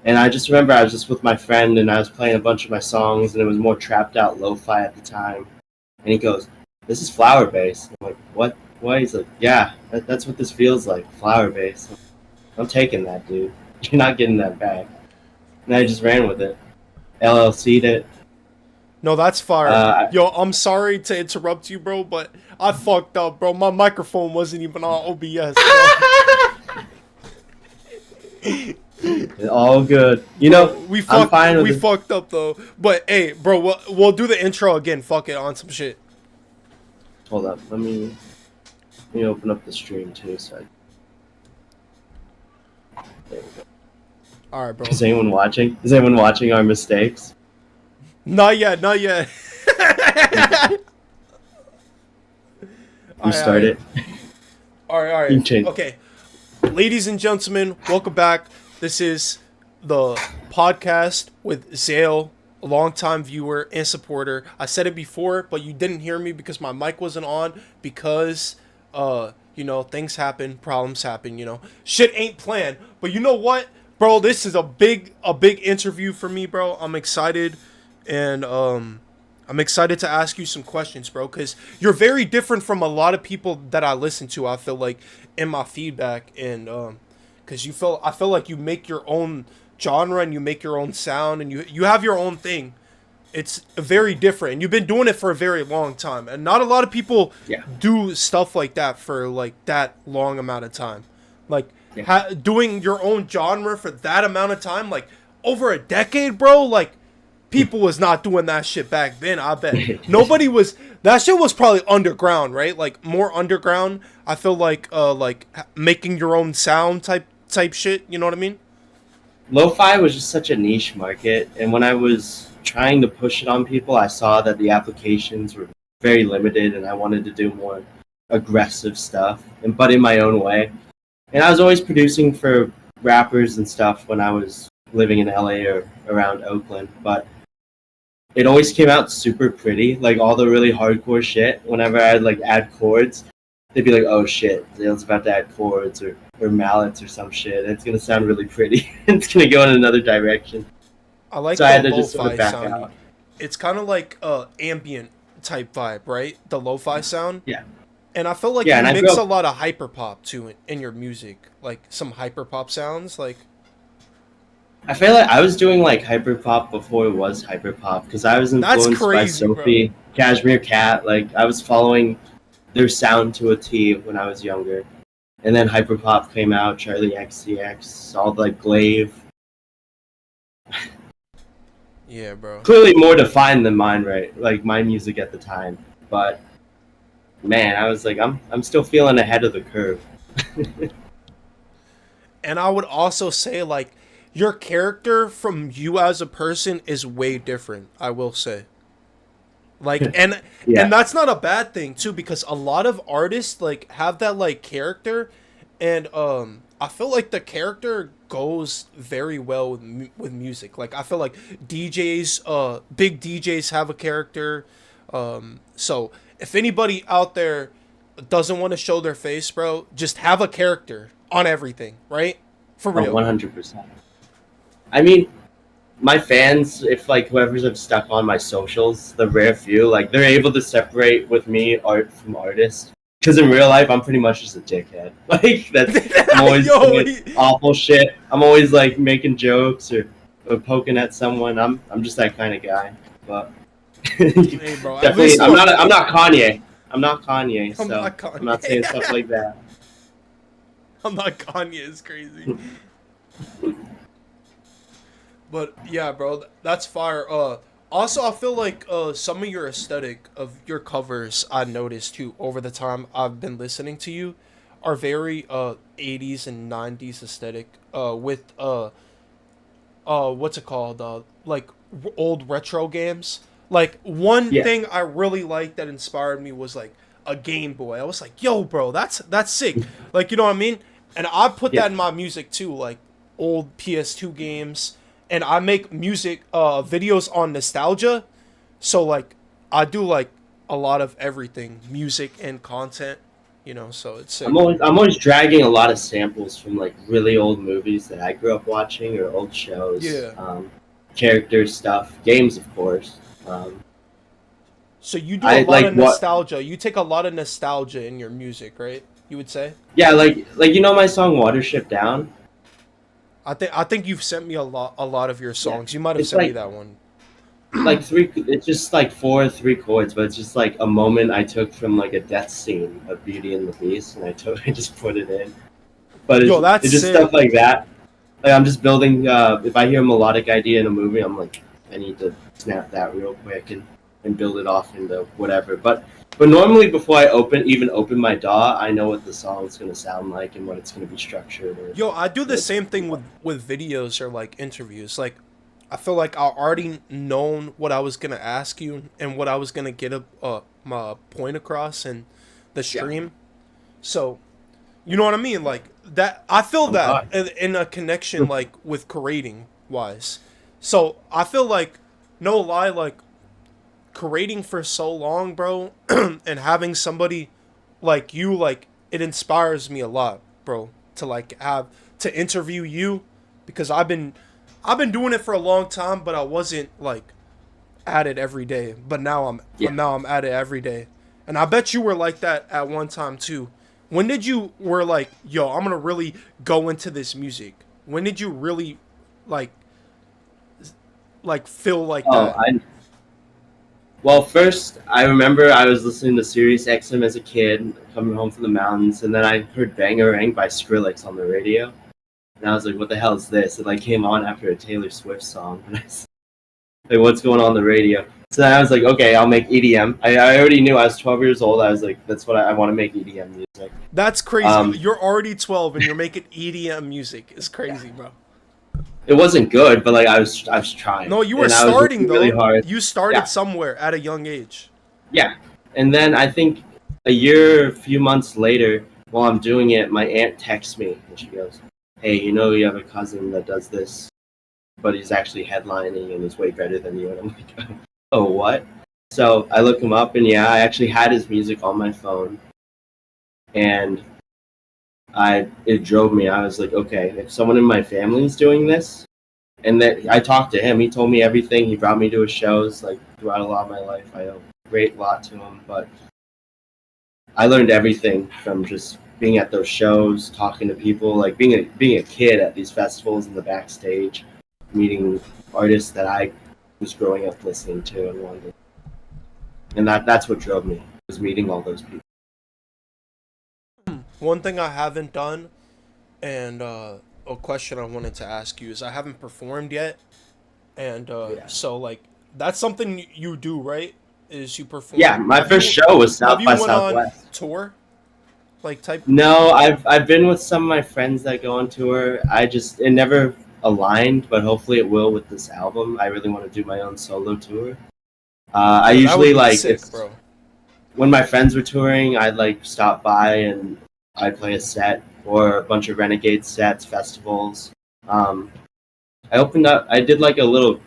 And I just remember I was just with my friend and I was playing a bunch of my songs and it was more trapped out lo-fi at the time. And he goes, "This is flower bass." I'm like, "What? What?" He's like, "Yeah, that's what this feels like, flower bass." I'm taking that, dude. You're not getting that back. And I just ran with it. LLC'd it. No, that's fire. Uh, Yo, I'm sorry to interrupt you, bro, but I fucked up, bro. My microphone wasn't even on OBS, bro. all good. You Bro, know, I'm fine with we it. fucked up though. But hey, bro, we'll do the intro again. Fuck it, on some shit. Hold up. Let me open up the stream too. So there we go. All right, bro. Is anyone watching? Is anyone watching our mistakes? Not yet, not yet. You start it. All right, all You right. change. Okay, ladies and gentlemen, welcome back. This is the podcast with Zayle, a longtime viewer and supporter. I said it before, but you didn't hear me because my mic wasn't on because, things happen, problems happen, Shit ain't planned. But you know what, bro? This is a big interview for me, bro. I'm excited, and I'm excited to ask you some questions, bro, because you're very different from a lot of people that I listen to. I feel like in my feedback, and because I feel like you make your own genre and you make your own sound and you have your own thing. It's very different, and you've been doing it for a very long time, and not a lot of people Yeah. do stuff like that for like that long amount of time, like Yeah. doing your own genre for that amount of time, like over a decade, bro. Like people was not doing that shit back then. I bet nobody was. That shit was probably underground, right? Like more underground. I feel like making your own sound type shit. You know what I mean? Lo-fi was just such a niche market, and when I was trying to push it on people, I saw that the applications were very limited, and I wanted to do more aggressive stuff, but in my own way. And I was always producing for rappers and stuff when I was living in LA or around Oakland, but it always came out super pretty. Like all the really hardcore shit, whenever I'd like add chords, they'd be like, "Oh shit, Zale's about to add chords or mallets or some shit. It's gonna sound really pretty. It's gonna go in another direction." I like So I the had to just sort of lo-fi back sound. out. It's kind of like ambient type vibe, right? The lo-fi sound. Yeah, And I feel like yeah. you And I grew mix a up. lot of hyperpop too in your music, like some hyperpop sounds. Like I feel like I was doing like hyperpop before it was hyperpop because I was that's influenced by crazy, bro. Sophie, Cashmere Cat. Like I was following their sound to a T when I was younger. And then hyperpop came out, Charlie XCX, all like Glaive. Yeah, bro. Clearly more defined than mine, right? Like my music at the time. But man, I was like, I'm still feeling ahead of the curve. And I would also say like your character from you as a person is way different, I will say. Like Yeah, and that's not a bad thing too, because a lot of artists like have that like character, and I feel like the character goes very well with with music. Like I feel like DJs, big DJs have a character. So if anybody out there doesn't want to show their face, bro, just have a character on everything, right? For oh, real. 100%. I mean, my fans, if like whoever's have stuck on my socials, the rare few, like they're able to separate with me art from artist. Because in real life, I'm pretty much just a dickhead. Like that's I'm always Yo, saying awful shit. I'm always like making jokes or poking at someone. I'm just that kind of guy. But hey, bro. At definitely, least on I'm not Kanye. I'm not Kanye, I'm so not I'm not saying stuff Kanye. like that. I'm not Kanye. It's crazy. But yeah, bro, that's fire. Also, I feel like some of your aesthetic of your covers I noticed too over the time I've been listening to you are very 80s and 90s aesthetic with what's it called, like old retro games. Like one Yeah, thing I really liked that inspired me was like a Game Boy. I was like, "Yo, bro, that's sick." Like, you know what I mean? And I put yeah. that in my music too, like old PS2 games, and I make music videos on nostalgia. So like I do like a lot of everything, music and content. you know. So it's sick. I'm always dragging a lot of samples from like really old movies that I grew up watching or old shows, Yeah. characters, stuff, games, of course. Um, So you do a I lot like of what nostalgia. You take a lot of nostalgia in your music, right? You would say. Yeah, like my song Watership Down. I think you've sent me a lot of your Yeah, songs. You might have it's sent me that one. like three. It's just like four three chords, but it's just like a moment I took from like a death scene of Beauty and the Beast, and I just put it in. But Yo, that's it's just sick. stuff like that. Like I'm just building. If I hear a melodic idea in a movie, I'm like, I need to snap that real quick and build it off into whatever. But normally before I even open my DAW, I know what the song's gonna sound like and what it's gonna be structured or Yo, I do the what it's same gonna thing be like. with videos or like interviews. Like, I feel like I already known what I was gonna ask you and what I was gonna get my point across in the Yeah. stream. So, you know what I mean? Like that, I feel Oh that God. in a connection like with creating wise. So I feel like no lie, like creating for so long, bro, and having somebody like you, like it inspires me a lot, bro, to like have to interview you because I've been doing it for a long time, but I wasn't like at it every day. But now Yeah. I'm at it every day, and I bet you were like that at one time too. When did you were like, yo, I'm gonna really go into this music? When did you really like feel like Oh, that? I Well, first I remember I was listening to Sirius XM as a kid, coming home from the mountains, and then I heard "Bangarang" by Skrillex on the radio, and I was like, "What the hell is this?" It like came on after a Taylor Swift song, and I was like, "What's going on the radio?" So then I was like, "Okay, I'll make EDM." I already knew I was 12 years old. I was like, "That's what I want to make EDM music." That's crazy. Um, You're already 12 and you're making EDM music. It's yeah, crazy, bro. it wasn't good, but like I was trying, No, you were and I was starting working really though. hard. You started Yeah, somewhere at a young age. yeah. And then I think a few months later, while I'm doing it, my aunt texts me and she goes, "Hey, you have a cousin that does this, but he's actually headlining and he's way better than you." And I'm like, "Oh, what?" So I look him up, and yeah, I actually had his music on my phone, and it drove me. I was like, okay, if someone in my family is doing this, and that I talked to him, he told me everything. He brought me to his shows like throughout a lot of my life. I owe a great lot to him, but I learned everything from just being at those shows, talking to people, like being a kid at these festivals in the backstage, meeting artists that I was growing up listening to and wanted, and that's what drove me was meeting all those people. One thing I haven't done, and a question I wanted to ask you is I haven't performed yet, and Yeah, so like that's something you do, right? Is you yeah. perform? My first show was Have South you by went on Southwest. tour like type? No, I've been with some of my friends that go on tour. It never aligned, but hopefully it will with this album. I really want to do my own solo tour. I Yo, that usually would be like sick, if bro. when my friends were touring, I'd like stop by and I'd play a set or a bunch of Renegade sets, festivals. Um, I opened up. I did like a little.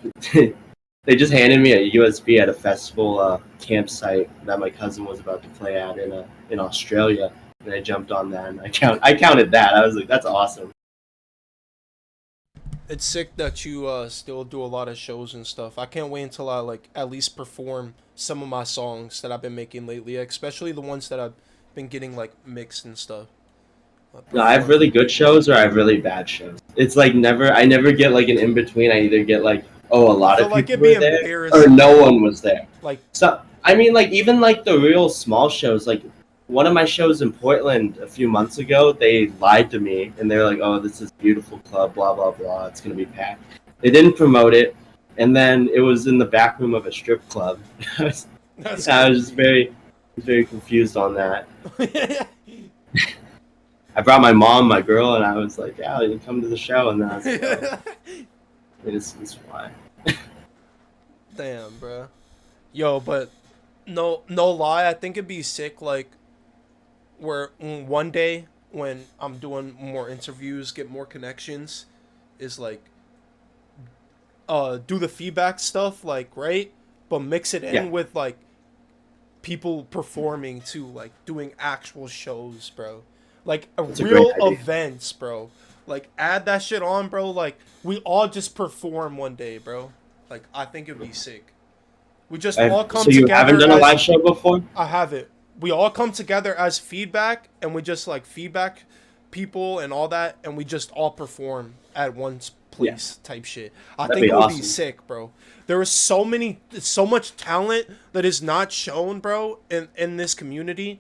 They just handed me a USB at a festival campsite that my cousin was about to play at in Australia, and I jumped on that and I counted that. I was like, that's awesome. It's sick that you still do a lot of shows and stuff. I can't wait until I like at least perform some of my songs that I've been making lately, especially the ones that I've been getting like mixed and stuff. I No, I have perform. really good shows or I have really bad shows. It's like I never get like an in between. I either get like, oh, a I lot feel of like people it'd be were there, or embarrassing no though. one was there. Like, So I mean, like even like the real small shows, like one of my shows in Portland a few months ago, they lied to me and they were like, "Oh, this is a beautiful club, blah blah blah. It's gonna be packed." They didn't promote it, and then it was in the back room of a strip club. that's I was just crazy. very confused on that. I brought my mom, my girl, and I was like, "Yeah, you come to the show." And then I was like, "Oh, it's why." Damn, bro. Yo, but no lie, I think it'd be sick. Like, where one day when I'm doing more interviews, get more connections, is like do the feedback stuff, like right, but mix it Yeah, in with like people performing to like doing actual shows, bro. Like a That's a great real idea. events, bro. Like add that shit on, bro. Like we all just perform one day, bro. Like I think it'd be sick. We just all come So you haven't together done a live as show before? I have it. We all come together as feedback, and we just like feedback people and all that, and we just all perform at one Yeah, place type shit. I that'd think be it would be awesome. sick, bro. There is so much talent that is not shown, bro, in this community.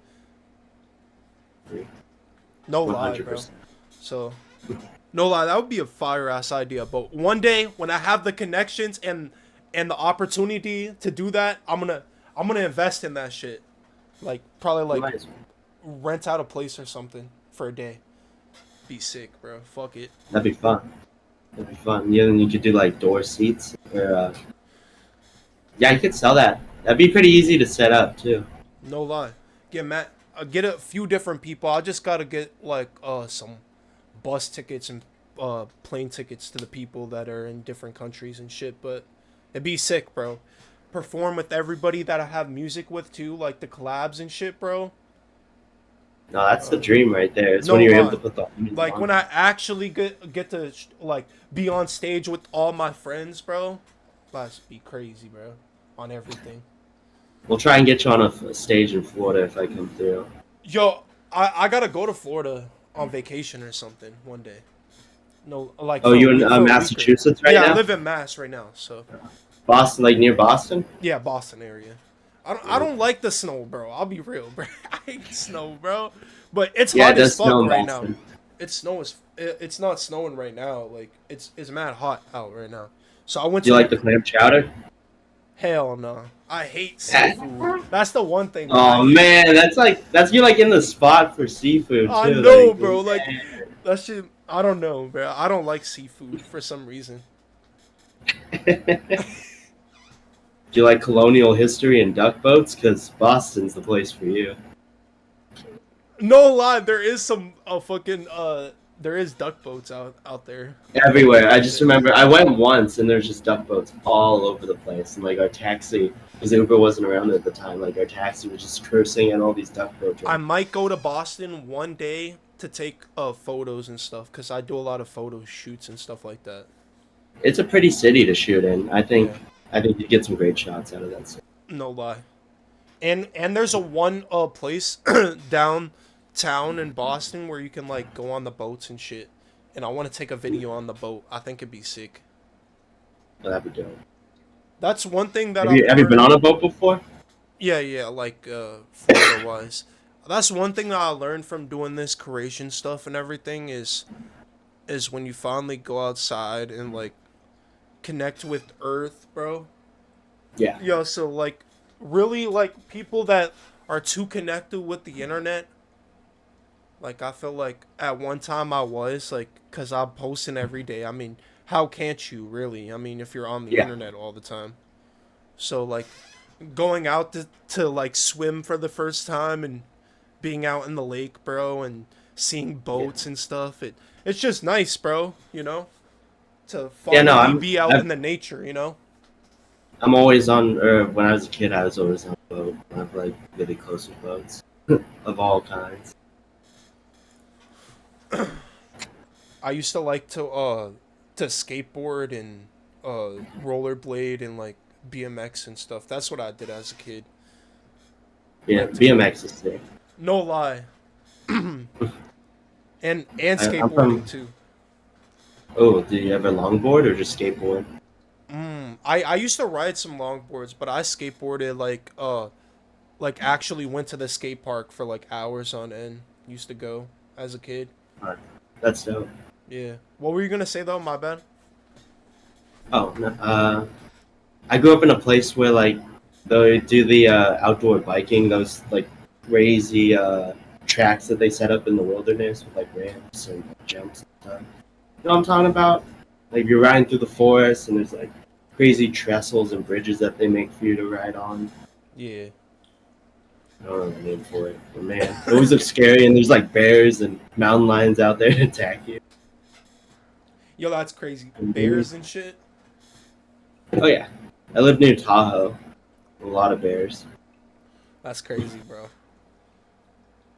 No One lie, hundred bro. percent. So no lie, that would be a fire ass idea. But one day when I have the connections and the opportunity to do that, I'm gonna invest in that shit. Like probably You like might as well. rent out a place or something for a day. Be sick, bro. Fuck it. That'd be fun. That'd be fun. Yeah, and you could do like door seats. Or, yeah, you could sell that. That'd be pretty easy to set up too. No lie. Get a few different people. I just gotta get like some bus tickets and plane tickets to the people that are in different countries and shit. But it'd be sick, bro. Perform with everybody that I have music with too, like the collabs and shit, bro. No, that's the dream right there. It's No when you're able lie. to put the humans Like on. when I actually get to like be on stage with all my friends, bro. That'd be crazy, bro. On everything. We'll try and get you on a stage in Florida if I come through. Yo, I gotta go to Florida on vacation or something one day. No, like Oh, for a you in week, for a week or, Massachusetts right yeah, I now? live in Mass right now, so Boston, like near Boston? yeah, Boston area. I don't like the snow, bro. I'll be real, bro. I hate snow, bro. But it's Yeah, it hot as does fuck snow in right now. Boston. It's not snowing right now. Like it's mad hot out right now. So I went Do you to like the clam chowder? hell no. I hate seafood. That's the one thing that I Oh hate. man, that's you're like in the spot for seafood I too. know, Like, bro. Like man. that shit. I don't know, bro. I don't like seafood for some reason. Do you like colonial history and duck boats? Because Boston's the place for you. No lie, there is some fucking there is duck boats out there. Everywhere. I And just shit. remember I went once and there's just duck boats all over the place. And like our taxi, because Uber wasn't around at the time, like our taxi was just cruising and all these duck boats. I might go to Boston one day to take photos and stuff because I do a lot of photo shoots and stuff like that. It's a pretty city to shoot in. I think Yeah, I think you get some great shots out of that city. no lie. And there's a one place downtown in Boston where you can like go on the boats and shit. And I want to take a video on the boat. I think it'd be sick. Oh, that'd be dope. That's one thing that Have I've you been learned. on a boat before? Yeah, like Florida wise. That's one thing that I learned from doing this creation stuff and everything is when you finally go outside and like connect with Earth, bro. Yeah. Yo, so like really like people that are too connected with the internet. Like I feel like at one time I was like, cause I'm posting every day. I mean, how can't you really? I mean, if you're on the Yeah. internet all the time. So like going out to like swim for the first time and being out in the lake, bro, and seeing Yeah. boats and stuff. It's just nice, bro. You know, to Yeah. No, finally be out in the nature. You know. I'm always on. Or when I was a kid, I was always on a boat. I'm like really close with boats of all kinds. I used to like to skateboard and rollerblade and like BMX and stuff. That's what I did as a kid. Yeah, Like to go. BMX is sick. No lie. and I'm skateboarding from. too. Oh, do you have a longboard or just skateboard? I used to ride some longboards, but I skateboarded like actually went to the skate park for like hours on end. Used to go as a kid. Alright, that's dope. Yeah. What were you gonna say though? My bad. Oh, no, I grew up in a place where like they do the outdoor biking, those like crazy tracks that they set up in the wilderness with like ramps and jumps and stuff. You know what I'm talking about? Like you're riding through the forest and there's like crazy trestles and bridges that they make for you to ride on. Yeah. I don't know the name for it, but man, it always looks scary and there's like bears and mountain lions out there to attack you. Yo, that's crazy. Mhm. Bears and shit. Oh yeah, I live near Tahoe. A lot of bears. That's crazy, bro.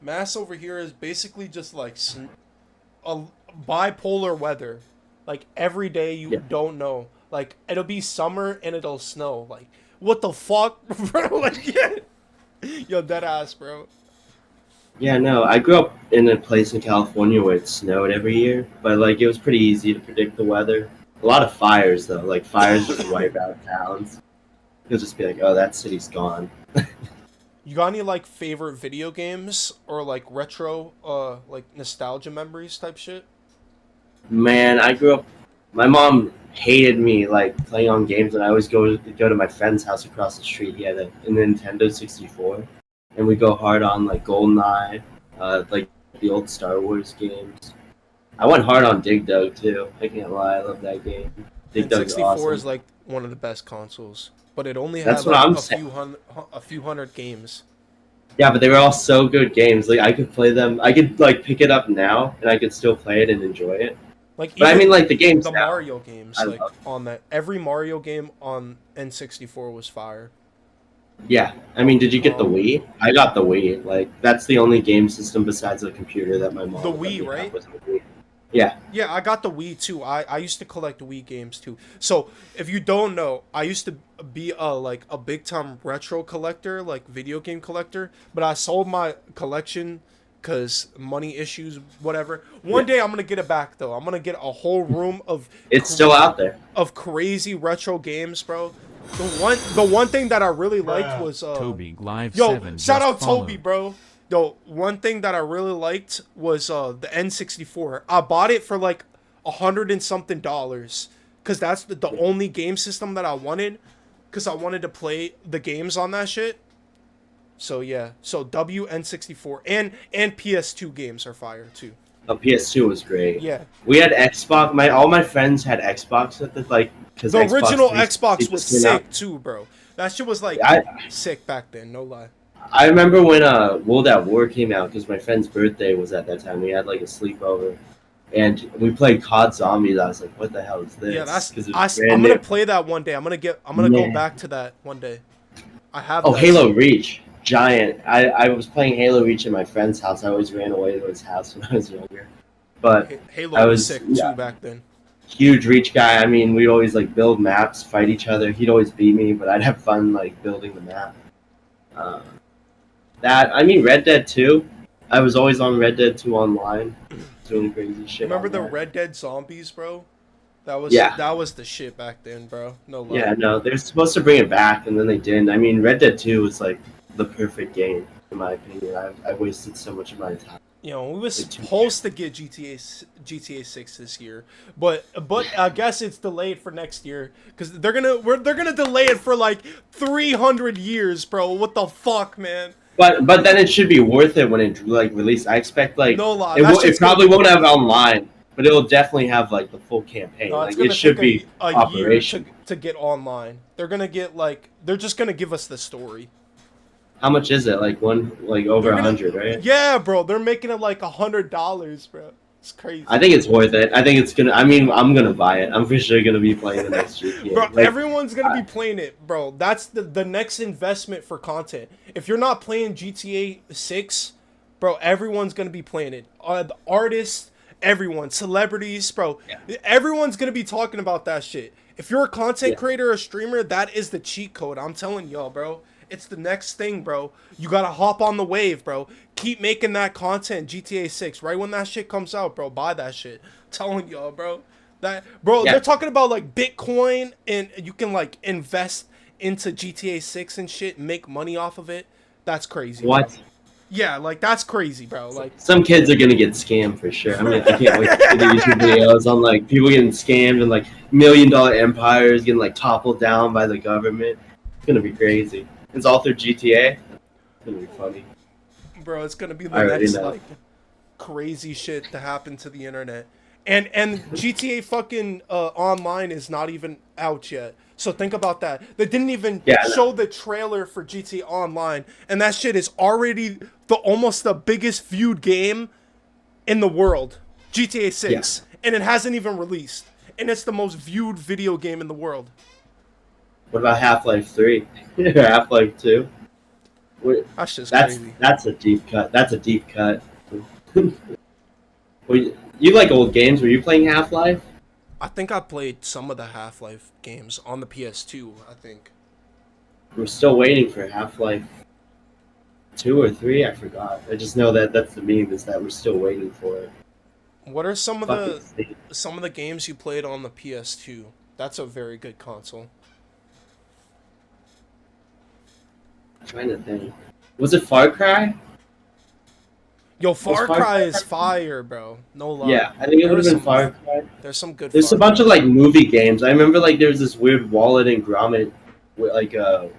Mass over here is basically just like a bipolar weather. Like every day you Yeah. don't know. Like it'll be summer and it'll snow. Like what the fuck, bro? Like yeah, yo, dead ass, bro. Yeah, no, I grew up in a place in California where it snowed every year, but like it was pretty easy to predict the weather. A lot of fires though, like fires just wipe out towns. You'll just be like, oh, that city's gone. You got any like favorite video games or like retro, like nostalgia memories type shit? Man, I grew up. My mom hated me like playing on games, and I always go to my friend's house across the street. He had a Nintendo 64, and we go hard on like GoldenEye, like the old Star Wars games. I went hard on Dig Dug too. I can't lie, I love that game. Dig And Dug's 64 awesome. is like one of the best consoles, but it only That's had what like I'm saying. a few hundred games. Yeah, but they were all so good games. Like I could play them. I could like pick it up now, and I could still play it and enjoy it. Like But I even mean, like the games the now, Mario games, I like love. on that every Mario game on N64 was fire. Yeah, I mean, did you get the Um, Wii? I got the Wii. Like that's the only game system besides the computer that my the mom would let Wii, me have right? was the Wii. Yeah. Yeah, I got the Wii too. I used to collect Wii games too. So if you don't know, I used to be a big time retro collector, like video game collector. But I sold my collection because money issues, whatever. One Yeah. day I'm gonna get it back though. I'm gonna get a whole room It's still out there. of crazy retro games, bro. The one thing that I really liked was Toby Live yo, 7 shout just out Toby, followed. bro. Yo, one thing that I really liked was the N64. I bought it for like 100 and something dollars because that's the only game system that I wanted because I wanted to play the games on that shit. So yeah, so WN64 and PS2 games are fire too. The PS2 was great. Yeah, We had Xbox. All my friends had Xbox at the like because the Xbox original 360 Xbox was just came out. sick too, bro. That shit was like I sick back then, no lie. I remember when World at War came out because my friend's birthday was at that time. We had like a sleepover, and we played COD Zombies. I was like, "What the hell is this?" Yeah, Because it was brand I'm new. gonna play that one day. I'm gonna go Man. back to that one day. I have Oh, that Halo shit. Reach, giant. I was playing Halo Reach at my friend's house. I always ran away to his house when I was younger. But I Halo was was sick yeah, too back then. huge Reach guy. I mean, we'd always like build maps, fight each other. He'd always beat me, but I'd have fun like building the map. Uh, I mean, Red Dead 2. I was always on Red Dead 2 online, doing crazy shit. Remember On the that. Red Dead Zombies, bro? Yeah. That was the shit back then, bro. No lie. Yeah, no, they're supposed to bring it back, and then they didn't. I mean, Red Dead 2 was like the perfect game, in my opinion. I wasted so much of my time. You know, we were Like, too supposed to get GTA 6 this year, but I guess it's delayed for next year because they're gonna delay it for like 300 years, bro. What the fuck, man? But then it should be worth it when it like released. I expect like No lie, it that will, it shit's gonna probably be won't have crazy. online, but it'll definitely have like the full campaign. No, it's Like gonna it should take be a year operation. to get online. They're just gonna give us the story. How much is it? Like over They're gonna, 100, right? yeah, bro. They're making it like $100, bro. It's crazy. I think it's worth it. I think it's gonna. I mean, I'm gonna buy it. I'm for sure gonna be playing the next GTA. Bro, Like, everyone's gonna be playing it, bro. That's the next investment for content. If you're not playing GTA 6, bro, everyone's gonna be playing it. The artists, everyone, celebrities, bro, everyone's gonna be talking about that shit. If you're a content Yeah. creator or streamer, that is the cheat code. I'm telling y'all, bro. It's the next thing, bro. You gotta hop on the wave, bro. Keep making that content, GTA 6. Right when that shit comes out, bro, buy that shit. Telling y'all, bro. Yeah. They're talking about like Bitcoin and you can like invest into GTA 6 and shit, make money off of it. That's crazy. bro. what? Yeah, like that's crazy, bro. Like Some kids are gonna get scammed for sure. I mean, I can't wait to see the YouTube videos on like people getting scammed and like $1 million empires getting like toppled down by the government. It's gonna be crazy. It's all through GTA. It's gonna be funny. bro, it's gonna be I the already next know. like crazy shit to happen to the internet. And GTA fucking online is not even out yet. So think about that. They didn't even Yeah, I know. show the trailer for GTA Online, and that shit is already almost the biggest viewed game in the world. GTA 6, and it hasn't even released, and it's the most viewed video game in the world. What about Half-Life 3? Half-Life 2? Wait, That's just That's crazy. that's a deep cut. That's a deep cut. You like old games? Were you playing Half Life? I think I played some of the Half-Life games on the PS2, I think. We're still waiting for Half Life 2 or 3. I forgot. I just know that that's the meme is that we're still waiting for it. What are Fucking insane. some of the games you played on the PS2? That's a very good console. I'm trying to think. Was it Far Cry? Yo, Was Far Far Cry Cry? is fire, bro. No lie. Yeah, I think it There would are have been some Far Cry. there's some good There's a Far bunch of Cries. like movie games. I remember like there was this weird wallet and grommet with like a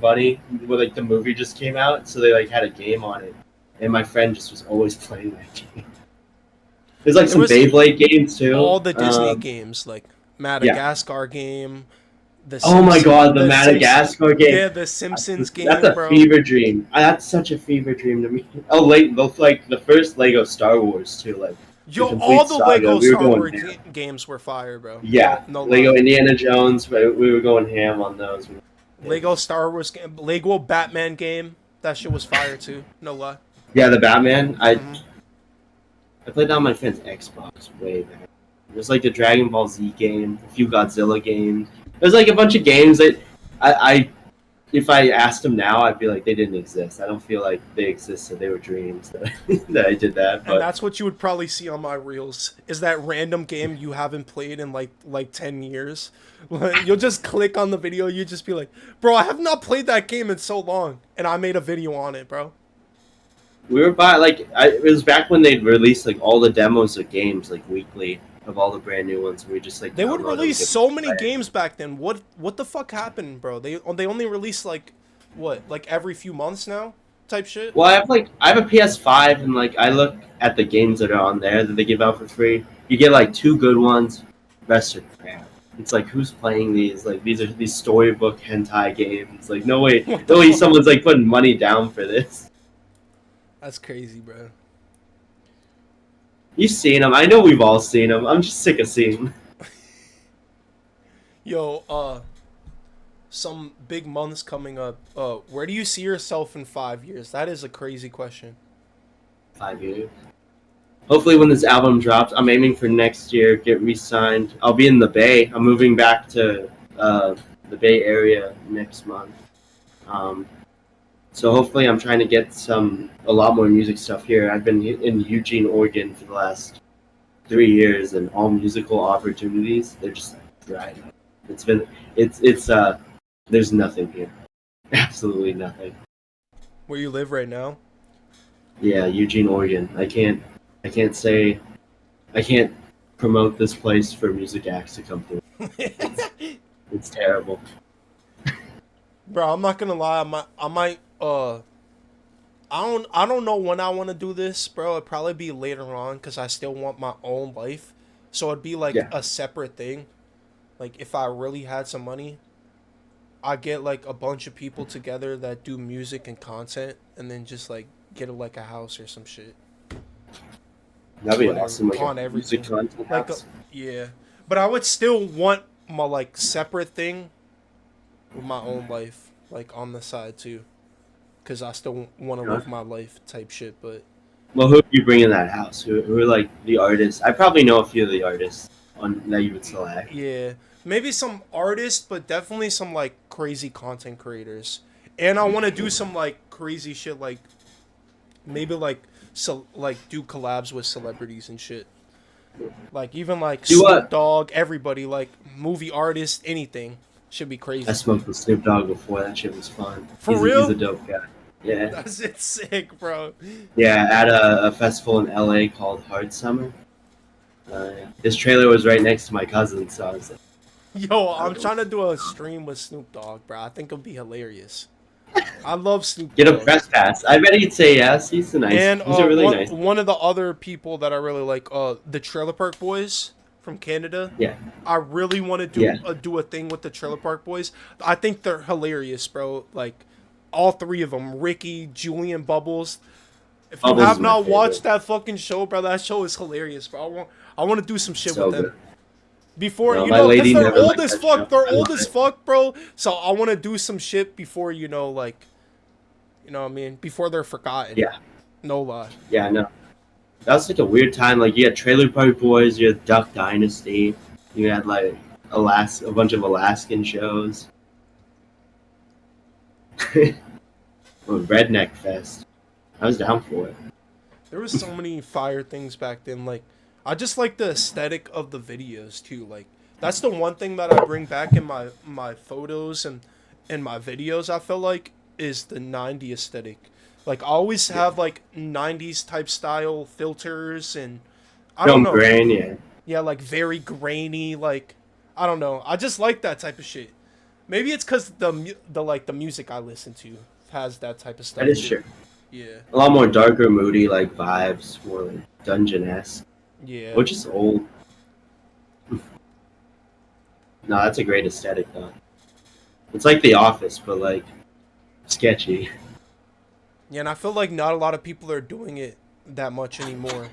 bunny where like the movie just came out, so they like had a game on it, and my friend just was always playing that game. There's like There some was Beyblade games too. all the Disney games like Yeah. Madagascar game, Oh my God, the The Simpsons, Madagascar game. yeah, the Simpsons That's game, a bro. fever dream. That's such a fever dream to me. Oh, like the first Lego Star Wars too, like the Yo, all complete the saga. Lego We were Star going Wars ham. games were fire, bro. Yeah, No Lego lie. Indiana Jones. We were going ham on those. Lego Star Wars game, Lego Batman game. That shit was fire too. No lie. Yeah, the Batman. hmm I played that on my friend's Xbox way back. There's like the Dragon Ball Z game, a few Godzilla games. There's like a bunch of games that I if I asked them now, I'd be like they didn't exist. I don't feel like they existed. They were dreams that that I did that. And But that's what you would probably see on my reels. Is that random game you haven't played in like 10 years? You'll just click on the video, you just be like, "Bro, I have not played that game in so long." And I made a video on it, bro. we were it was back when they'd release like all the demos of games like weekly of all the brand new ones. We just like They would download them. release so many games back then. What the fuck happened, bro? They only release like what? Like every few months now? Type shit? Well, I have a PS5 and like I look at the games that are on there that they give out for free. You get like 2 good ones, rest are crap. It's like who's playing these? Like these storybook hentai games. Like What the no way fuck? someone's like putting money down for this. That's crazy, bro. You've seen them. I know we've all seen them. I'm just sick of seeing them. Yo, some big months coming up. Where do you see yourself in 5 years? That is a crazy question. 5 years. Hopefully, when this album drops, I'm aiming for next year. Get re-signed. I'll be in the Bay. I'm moving back to the Bay Area next month. Um, so hopefully, I'm trying to get a lot more music stuff here. I've been in Eugene, Oregon for the last 3 years, and all musical opportunities they're just dried up. It's there's nothing here. Absolutely nothing. Where you live right now? Yeah, Eugene, Oregon. I can't promote this place for music acts to come through. It's terrible. Bro, I'm not gonna lie. I might. I don't know when I want to do this, bro. It'd probably be later on because I still want my own life. So it'd be like Yeah. a separate thing. Like if I really had some money, I get like a bunch of people together that do music and content, and then just like get like a house or some shit. That'd be Whatever, awesome. Like on a everything. music content Like, house. yeah, but I would still want my like separate thing with my own life, like on the side too, because I still want to Yeah. live my life type shit. But Well, who do you bring in that house? Who are like the artists? I probably know a few of the artists on that you would select. yeah, maybe some artists, but definitely some like crazy content creators. And I want to do some like crazy shit, like maybe like like do collabs with celebrities and shit. Like even like Do what? Snoop Dogg, everybody, like movie artists, anything should be crazy. I smoked with Snoop Dogg before. That shit was fun. For He's real? a dope guy. Yeah. That's it, sick, bro. Yeah, at a festival in LA called Hard Summer. His trailer was right next to my cousin, so I was like, Yo, I'm trying to do a stream with Snoop Dogg, bro. I think it'll be hilarious. I love Snoop get a Dogg. press pass. I bet he'd say yes. He's And he's a really nice. one of the other people that I really like, the Trailer Park Boys from Canada. Yeah. I really want to do a thing with the Trailer Park Boys. I think they're hilarious, bro. Like all three of them, Ricky, Julian, Bubbles. If you Bubbles have is my not favorite. watched that fucking show, bro, that show is hilarious, bro. I want to do some shit So with them. good. Before, No, you my know, because lady they're never old liked as that fuck. show. They're I old love as it. fuck, bro. So I want to do some shit before, like You know what I mean? Before they're forgotten. Yeah, No lie. yeah, no. That was like a weird time. Like you had Trailer Park Boys, you had Duck Dynasty, you had like a bunch of Alaskan shows. Redneck Fest. I was down for it. There was so many fire things back then. Like, I just like the aesthetic of the videos too. Like, that's the one thing that I bring back in my photos and my videos. I feel like is the '90s aesthetic. Like, I always have like '90s type style filters and I don't Film know. grain, yeah. Yeah, like very grainy. Like, I don't know. I just like that type of shit. Maybe it's because the music I listen to has that type of stuff. That is too. true. Yeah. A lot more darker, moody like vibes, more like dungeon-esque, Yeah. which is old. No, that's a great aesthetic though. It's like The Office, but like sketchy. Yeah, and I feel like not a lot of people are doing it that much anymore.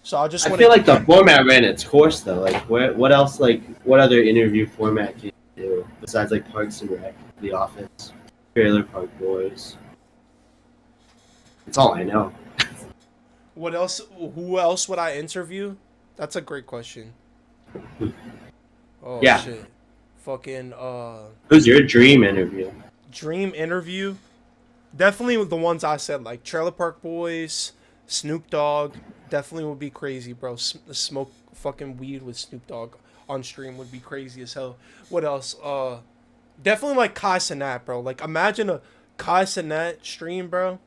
So I just I want feel like the format ran its course though. Like, what else? Like, what other interview format can you do besides like Parks and Rec, The Office, Trailer Park Boys? That's all I know. What else? Who else would I interview? That's a great question. Oh Yeah. shit. Fucking Who's your dream interview? dream interview. Definitely the ones I said, like Trailer Park Boys, Snoop Dogg. Definitely would be crazy, bro. Smoke fucking weed with Snoop Dogg on stream would be crazy as hell. What else? Definitely like Kai Cenat, bro. Like imagine a Kai Cenat stream, bro.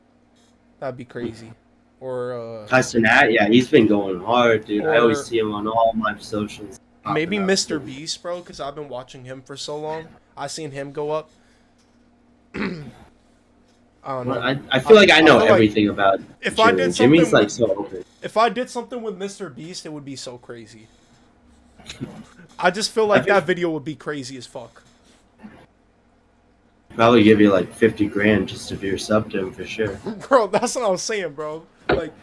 That'd be crazy. Or Cenat, yeah, he's been going hard, dude. I always Or- see him on all my socials. maybe popping up. Mr. Beast, bro, because I've been watching him for so long. I seen him go up. I don't know. I feel like I know feel like everything about if Jimmy. I did Jimmy's something like so open. If I did something with Mr. Beast, it would be so crazy. I just feel like I think- that video would be crazy as fuck. Probably give you like 50 grand just if you're sub to him for sure. Bro, that's what I was saying, bro. Like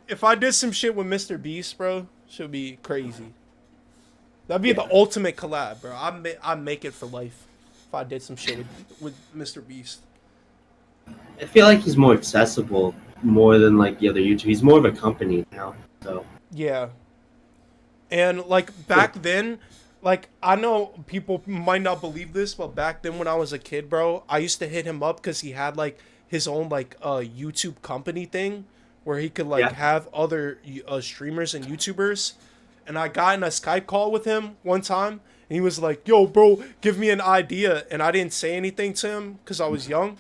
if I did some shit with Mr. Beast, bro, should be crazy. That'd be the ultimate collab, bro. I'd make it for life if I did some shit with Mr. Beast. I feel like he's more accessible more than like the other YouTube. He's more of a company now. So Yeah. And like back then, like I know people might not believe this, but back then when I was a kid, bro, I used to hit him up because he had like his own like YouTube company thing where he could like Yeah. have other streamers and YouTubers. And I got in a Skype call with him one time, and he was like, "Yo, bro, give me an idea," and I didn't say anything to him because I was young.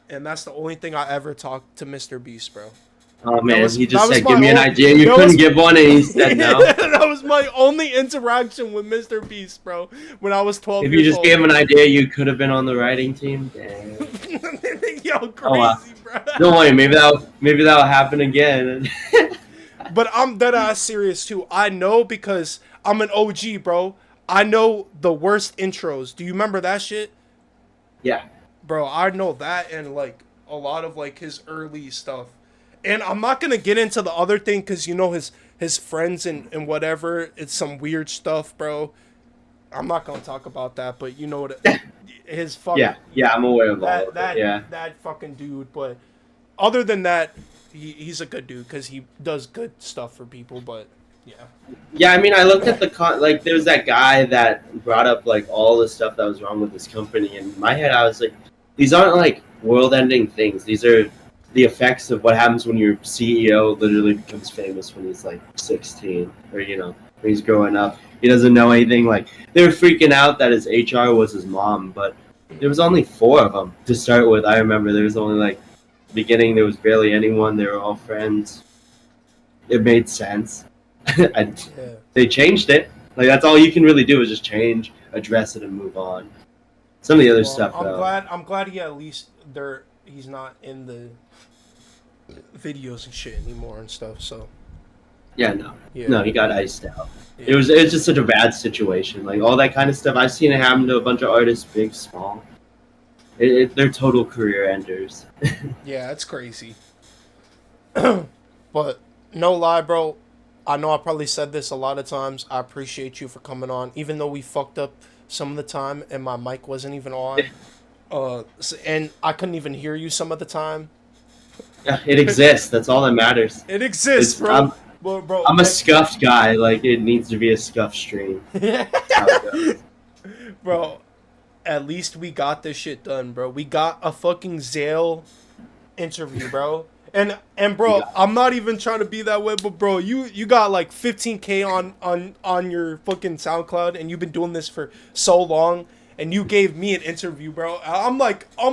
And that's the only thing I ever talked to Mr. Beast, bro. oh man, was- he that just was said, my "Give me an own- idea." You that couldn't was- give one, and he said no. That was my only interaction with Mr. Beast, bro. When I was 12 If years you just old. gave him an idea, you could have been on the writing team. Damn. Yo, crazy, Oh, wow. bro. Don't worry, maybe that'll happen again. But I'm dead ass serious too. I know because I'm an OG, bro. I know the worst intros. Do you remember that shit? Yeah. Bro, I know that and like a lot of like his early stuff. And I'm not gonna get into the other thing because you know his friends and whatever. It's some weird stuff, bro. I'm not gonna talk about that, but you know what? His fucking Yeah, I'm aware of all of that it. Yeah. that fucking dude. But other than that, he's a good dude because he does good stuff for people. But yeah, Yeah, I mean, I looked at like there was that guy that brought up like all the stuff that was wrong with this company, and in my head I was like, these aren't like world-ending things. These are the effects of what happens when your CEO literally becomes famous when he's like 16, or when he's growing up. He doesn't know anything. Like they were freaking out that his HR was his mom, but there was only 4 of them to start with. I remember there was only like beginning. There was barely anyone. They were all friends. It made sense. And yeah. they changed it. Like that's all you can really do is just change, address it, and move on. Some of the other Well, stuff, though. I'm glad he at least he's not in the videos and shit anymore and stuff. So Yeah, no, yeah, no, he got iced out. yeah. It was just such a bad situation. Like all that kind of stuff. I've seen it happen to a bunch of artists, big, small. They're total career enders. Yeah, it's crazy. But no lie, bro. I know I probably said this a lot of times. I appreciate you for coming on, even though we fucked up some of the time and my mic wasn't even on. And I couldn't even hear you some of the time. Yeah, it exists. That's all that matters. It exists, It's bro. Bro, I'm a scuffed guy. Like it needs to be a scuffed stream. That's how it goes. bro, at least we got this shit done, bro. We got a fucking Zayle interview, bro. And bro, I'm not even trying to be that way, but bro, you got like 15K on your fucking SoundCloud, and you've been doing this for so long, and you gave me an interview, bro. I'm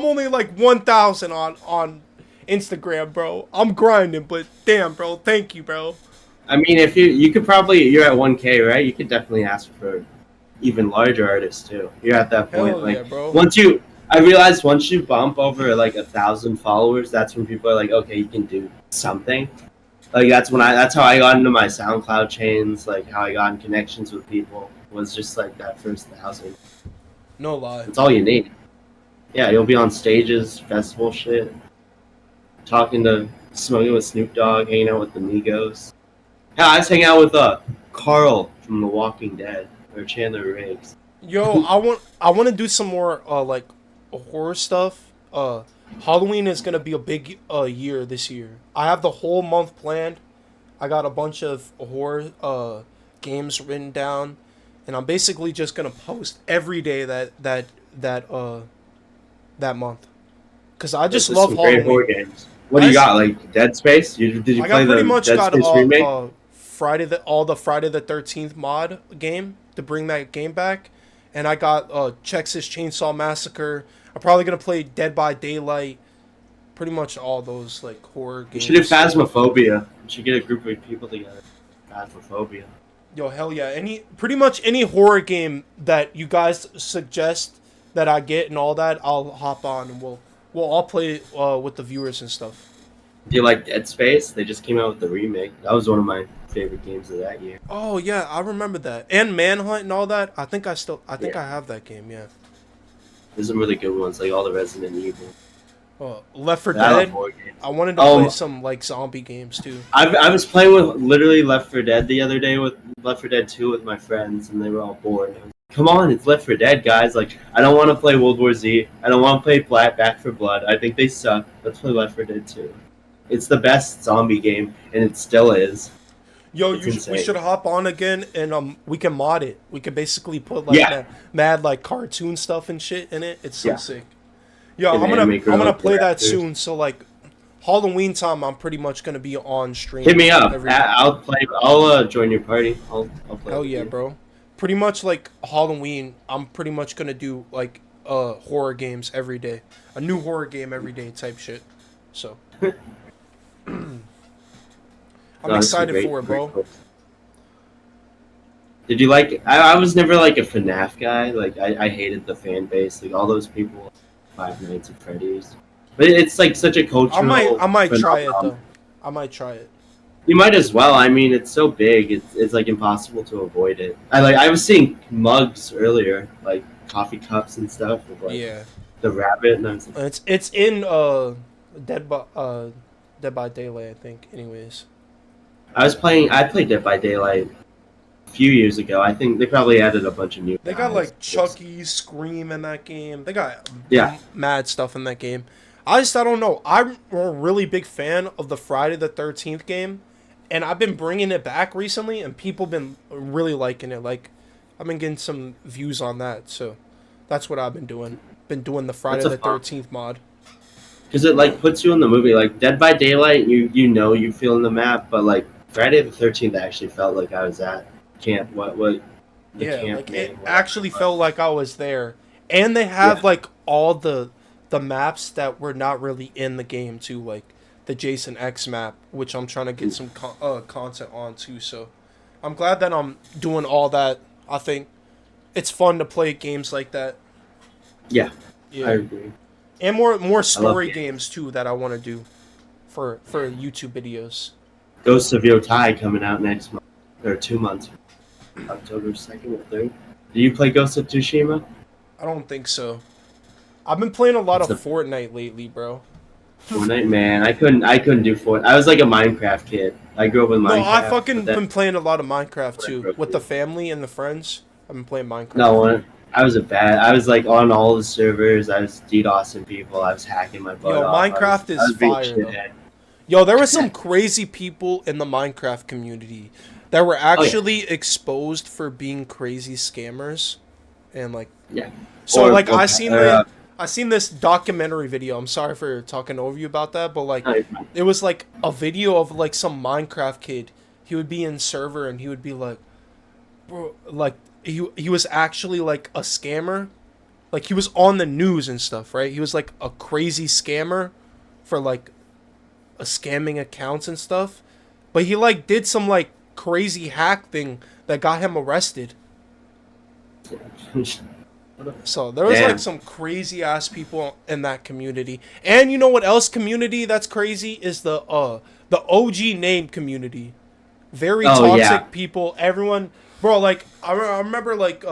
only like 1,000 on Instagram, bro. I'm grinding, but damn, bro, thank you, bro. I mean, if you could probably you're at 1K, right? You could definitely ask for even larger artists too. You're at that point. Hell Like yeah, bro. I realized once you bump over like 1,000 followers, that's when people are like, okay, you can do something. Like that's how I got into my SoundCloud chains. Like how I got in connections with people was just like that first 1,000. No lie. That's all you need. Yeah, you'll be on stages, festival shit, smoking with Snoop Dogg, hanging out with the Migos. Yeah, I was hanging out with Carl from The Walking Dead or Chandler Riggs. Yo, I want to do some more like horror stuff. Halloween is gonna be a big year this year. I have the whole month planned. I got a bunch of horror games written down, and I'm basically just gonna post every day that month. Cause I just love some Halloween. great horror games. What do you got? Like Dead Space? Did you I play got pretty the much Dead got Space remake? all the Friday the 13th mod game to bring that game back, and I got Texas Chainsaw Massacre. I'm probably gonna play Dead by Daylight. Pretty much all those like horror You games. should do Phasmophobia. You should get a group of people together. Phasmophobia. Yo, hell yeah! Pretty much any horror game that you guys suggest that I get and all that, I'll hop on and we'll all play with the viewers and stuff. Do you like Dead Space? They just came out with the remake. That was one of my favorite games of that year. Oh yeah, I remember that. And Manhunt and all that. I think I Yeah. have that game. Yeah. There's some really good ones, like all the Resident Evil. Left 4 I love Dead. horror games. I wanted to play some like zombie games too. I was playing with literally Left 4 Dead the other day with Left 4 Dead 2 with my friends, and they were all bored. I was like, come on, it's Left 4 Dead, guys. Like, I don't want to play World War Z. I don't want to play Back 4 Blood. I think they suck. Let's play Left 4 Dead 2. It's the best zombie game, and it still is. Yo, we should hop on again and we can mod it. We can basically put like mad like cartoon stuff and shit in it. It's so sick. Yo, I'm gonna play that soon. So like Halloween time, I'm pretty much gonna be on stream. Hit me up. I'll play. I'll join your party. I'll play. Hell yeah, bro. Pretty much like Halloween, I'm pretty much gonna do like horror games every day, a new horror game every day type shit. So. I'm excited for it, bro. Did you like? I was never like a FNAF guy. Like I hated the fan base. Like all those people, Five Nights at Freddy's. But it's like such a cultural. I might try it though. I might try it. You might as well. I mean, it's so big. It's like impossible to avoid it. I was seeing mugs earlier, like coffee cups and stuff with like the rabbit, and I was like, it's in Dead by Daylight, I think. Anyways. I played Dead by Daylight a few years ago. I think they probably added a bunch of new. They got like Chucky, Scream in that game. They got mad stuff in that game. I don't know. I'm a really big fan of the Friday the 13th game, and I've been bringing it back recently, and people been really liking it. Like, I've been getting some views on that, so that's what I've been doing. Been doing the Friday the 13th mod. Because it like puts you in the movie. Like Dead by Daylight, you feel in the map, but like Friday the 13th, I actually felt like I was at camp. It actually felt like I was there. And they have like all the maps that were not really in the game too, like the Jason X map, which I'm trying to get some content on too. So I'm glad that I'm doing all that. I think it's fun to play games like that. Yeah. I agree. And more story games too that I want to do for YouTube videos. Ghosts of Yotai coming out next month or 2 months, October 2nd or 3rd. Do you play Ghost of Tsushima? I don't think so. I've been playing a lot of Fortnite lately, bro. Fortnite, man, I couldn't do Fortnite. I was like a Minecraft kid. I grew up with Minecraft. No, I fucking been playing a lot of Minecraft too with the family and the friends. I've been playing Minecraft. No, I was I was like on all the servers. I was DDoSing people. I was hacking my butt Yo, off. Minecraft I is was being fire though. shithead. Yo, there were some crazy people in the Minecraft community that were Oh yeah, actually exposed for being crazy scammers, and like, yeah. so like Or I seen this documentary video. I'm sorry for talking over you about that, but like, no, you're fine. it was like a video of like some Minecraft kid. He would be in server and he would be like, bro, like he was actually like a scammer. Like he was on the news and stuff, right? He was like a crazy scammer for like a scamming accounts and stuff. But he like did some like crazy hack thing that got him arrested. So there was Damn. like some crazy ass people in that community. And you know what else community that's crazy is the OG name community. Very Oh, toxic yeah. people. Everyone, bro, like I remember like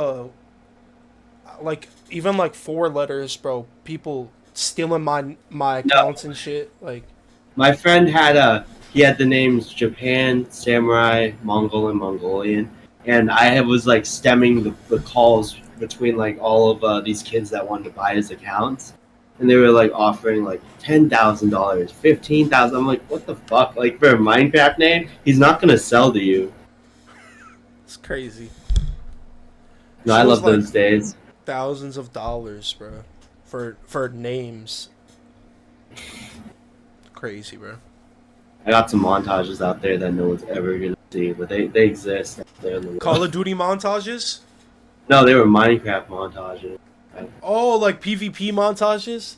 even like 4 letters, bro. People stealing my accounts and shit. Like, My friend had he had the names Japan, Samurai, Mongol, and Mongolian, and I was like stemming the calls between like all of these kids that wanted to buy his accounts, and they were like offering like $10,000, 15,000. I'm like, what the fuck? Like for a Minecraft name, he's not gonna sell to you. it's crazy. No, She I was love like those days. thousands of dollars, bro, for names. Crazy, bro. I got some montages out there that no one's ever gonna see, but they exist out there in the world. Call of Duty montages? No, they were Minecraft montages. Oh, like PvP montages?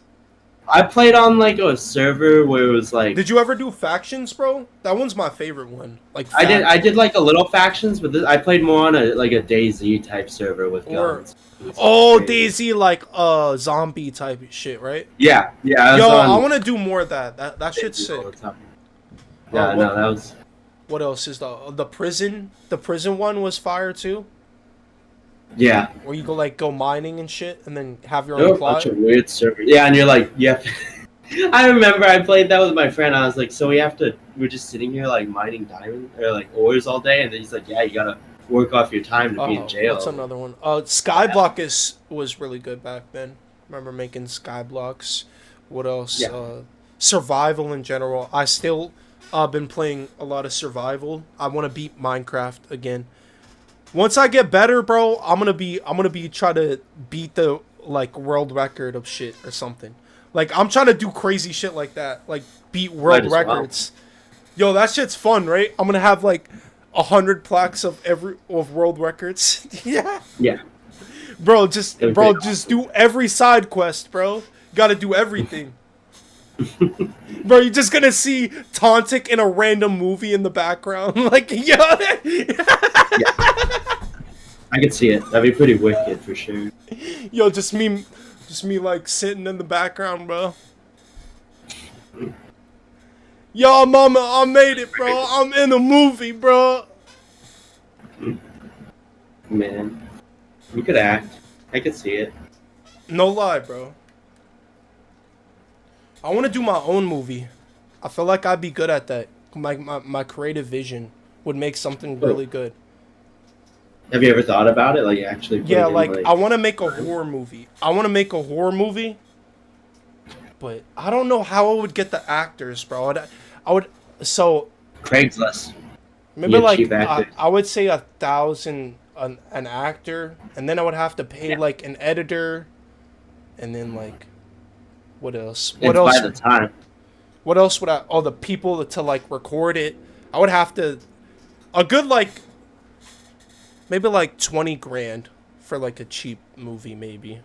I played on like a server where it was like Did you ever do factions, bro? That one's my favorite one. Like I did like a little factions, but I played more on a DayZ type server with Or- guns. Oh, Crazy. DayZ, like zombie type shit, right? Yeah, I was Yo, on I want to do more of that. That shit's DayZ all sick. the time. Yeah, no, that was What else is the prison? The prison one was fire too. yeah. Where you go mining and shit, and then have your There were own a bunch plot. of weird servers. Yeah, and you're like, yeah. I remember I played that with my friend. I was like, so we're just sitting here like mining diamond or like ores all day, and then he's like, yeah, you gotta work off your time to be in jail. What's another one? Skyblock was really good back then. Remember making Skyblocks. What else? Yeah. Survival in general. I still been playing a lot of survival. I want to beat Minecraft again. Once I get better, bro, I'm gonna be try to beat the like world record of shit or something. Like I'm trying to do crazy shit like that, like beat world Might as well. records. Yo, that shit's fun, right? I'm gonna have like 100 plaques of world records. Yeah, Yeah. bro, That would bro, be just do every side quest, bro. Got to do everything. Bro, you're just gonna see Tauntic in a random movie in the background, like yo. I could see it. That'd be pretty wicked for sure. Yo, just me like sitting in the background, bro. Yo, mama, I made it, bro. I'm in a movie, bro. Man, you could act. I could see it. No lie, bro. I want to do my own movie. I feel like I'd be good at that. My creative vision would make something really good. Have you ever thought about it? Like actually putting Yeah, in, like I want to make a horror movie. But I don't know how I would get the actors, bro. I would so Craigslist. maybe Yeah, like cheap actors. I would say 1,000 an actor, and then I would have to pay like an editor, and then like what else? What It's else? by the time. What else would I? Oh, the people to like record it. I would have to a good like maybe like 20 grand for like a cheap movie, maybe.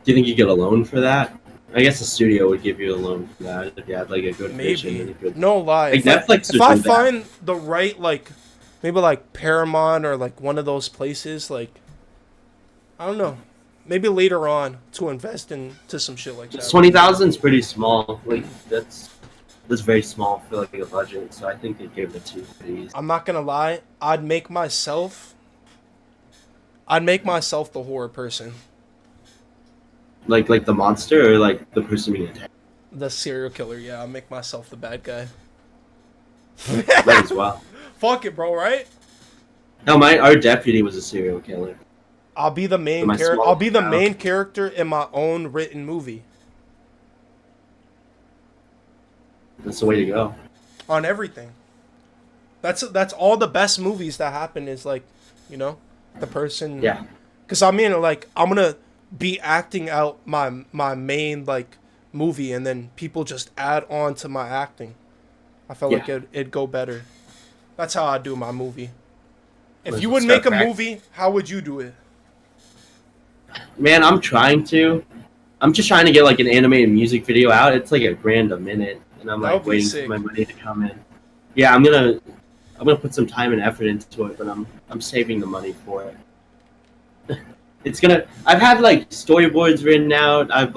Do you think you get a loan for that? I guess the studio would give you a loan for that if you had like a good vision and a good. No lie. Like Netflix If would I do that. find the right like maybe like Paramount or like one of those places, like I don't know. Maybe later on to invest into some shit like that. 20,000 is pretty small. Like that's very small for like a budget. So I think they gave it to you. I'm not gonna lie. I'd make myself the horror person. Like the monster or like the person being attacked. The serial killer, yeah. I'll make myself the bad guy. Might as well. Fuck it, bro, right? No, our deputy was a serial killer. I'll be the in main my character. small I'll be the town. main character in my own written movie That's the way to go. on everything. That's all the best movies that happen is like, you know, the person. Yeah, Because I mean, like, I'm gonna be acting out my main like movie, and then people just add on to my acting. I felt like yeah. it'd go better. That's how I do my movie. If you Let's would start make a practicing. movie, how would you do it? Man, I'm trying to. I'm just trying to get like an animated music video out. It's like $1,000 a minute, and I'm That like would be waiting for sick. my money to come in. Yeah, I'm gonna put some time and effort into it, but I'm saving the money for it. It's gonna. I've had like storyboards written out. I've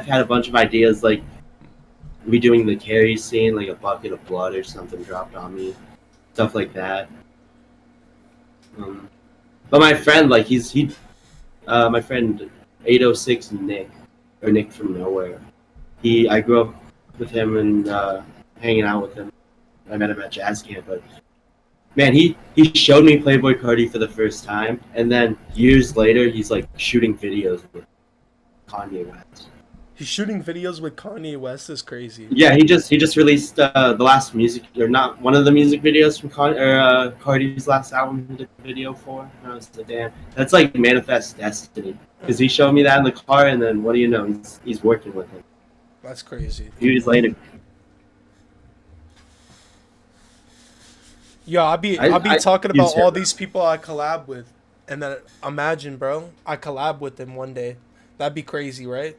had a bunch of ideas like redoing the Carrie scene, like a bucket of blood or something dropped on me, stuff like that. Um, but my friend, like my friend 806 Nick, or Nick from nowhere. I grew up with him and hanging out with him. I met him at jazz camp, but man, he showed me Playboy Cardi for the first time, and then years later, he's like shooting videos with Kanye West. He's shooting videos with Kanye West is crazy. Yeah, he just released the last music, or not one of the music videos from Cardi's last album. He did the video for. And I was like, damn, that's like manifest destiny. Because he showed me that in the car, and then what do you know? He's working with him. That's crazy. A few years later, Yeah, I'll be talking he's about all here. these people I collab with, and then imagine, bro, I collab with them one day. That'd be crazy, right?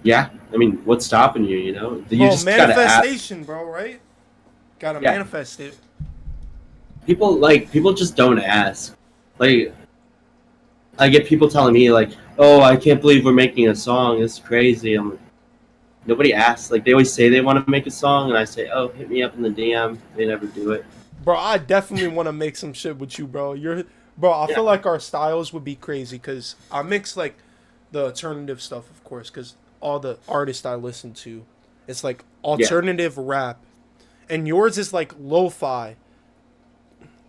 Yeah, I mean, what's stopping you? You know, you Bro, just gotta ask. manifestation, bro, right? Gotta Yeah, manifest it. people just don't ask. Like I get people telling me like, "Oh, I can't believe we're making a song. It's crazy." I'm like, nobody asks. Like they always say they want to make a song, and I say, "Oh, hit me up in the DM." They never do it. Bro, I definitely want to make some shit with you, bro. Bro, I Yeah, feel like our styles would be crazy because I mix like the alternative stuff, of course, because all the artists I listen to, it's like yeah, alternative rap, and yours is like lo-fi,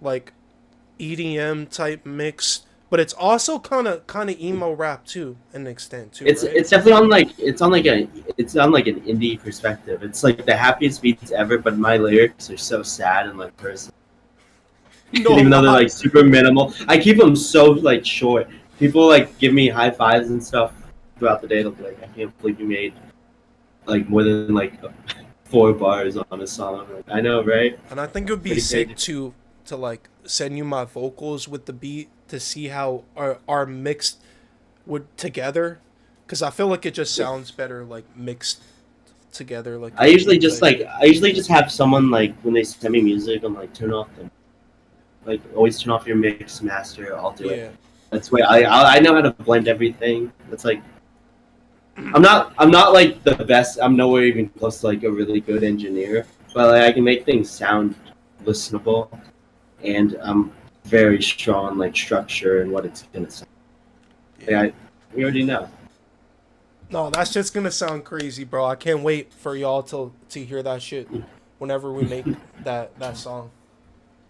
like EDM type mix, but it's also kind of emo rap too, in an extent too, right? it's definitely on like it's on like an indie perspective. It's like the happiest beats ever, but my lyrics are so sad and like personal. No Even though they're lie. like super minimal, I keep them so like short. People like give me high fives and stuff throughout the day. They'll be like, "I can't believe you made like more than like 4 bars on a song." Like, I know, right? And I think it would be Pretty sick crazy. to like send you my vocals with the beat to see how our mixed would together, because I feel like it just Yeah. sounds better like mixed together, like I a usually beat just type. like I usually just have someone like when they send me music, I'm like turn off the like always turn off your mix master. I'll do it. Yeah. That's why I know how to blend everything. That's like I'm not like the best. I'm nowhere even close to like a really good engineer, but like, I can make things sound listenable, and I'm very strong on like structure and what it's gonna sound. Like, Yeah. we already know. No, that's just gonna sound crazy, bro. I can't wait for y'all to hear that shit whenever we make that song.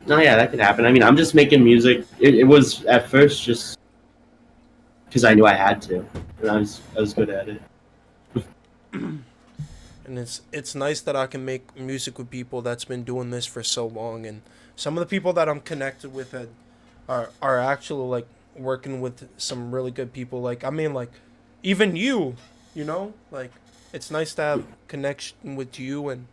No, yeah, that could happen. I mean, I'm just making music. It was at first just because I knew I had to, and I was good at it. And it's nice that I can make music with people that's been doing this for so long, and some of the people that I'm connected with are actually like working with some really good people. Like I mean, like even you know, like it's nice to have connection with you and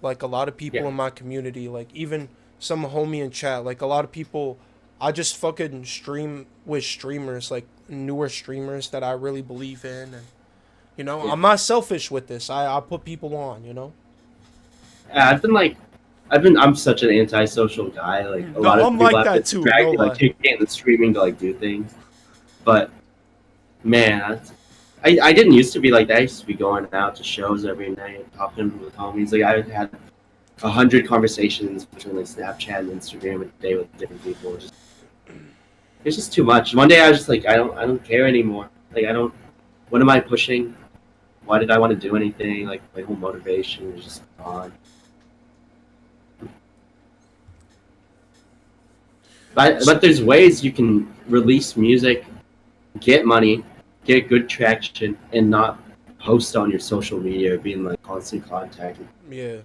like a lot of people Yeah, in my community. Like even some homie in chat. Like a lot of people, I just fucking stream with streamers, like newer streamers that I really believe in, and you know, yeah. I'm not selfish with this. I put people on, you know? I've been like, I'm such an antisocial guy. Like a No, lot of I'm people like have to that too, drag no me like lie. kicking and screaming to like do things. But man, I didn't used to be like that. I used to be going out to shows every night, talking with homies. Like I had 100 conversations between like Snapchat and Instagram a day with different people. It's just too much. One day I was just like, I don't care anymore. Like I don't. What am I pushing? Why did I want to do anything? Like my whole motivation was just gone. But there's ways you can release music, get money, get good traction, and not post on your social media or be in like constant contact, Yeah.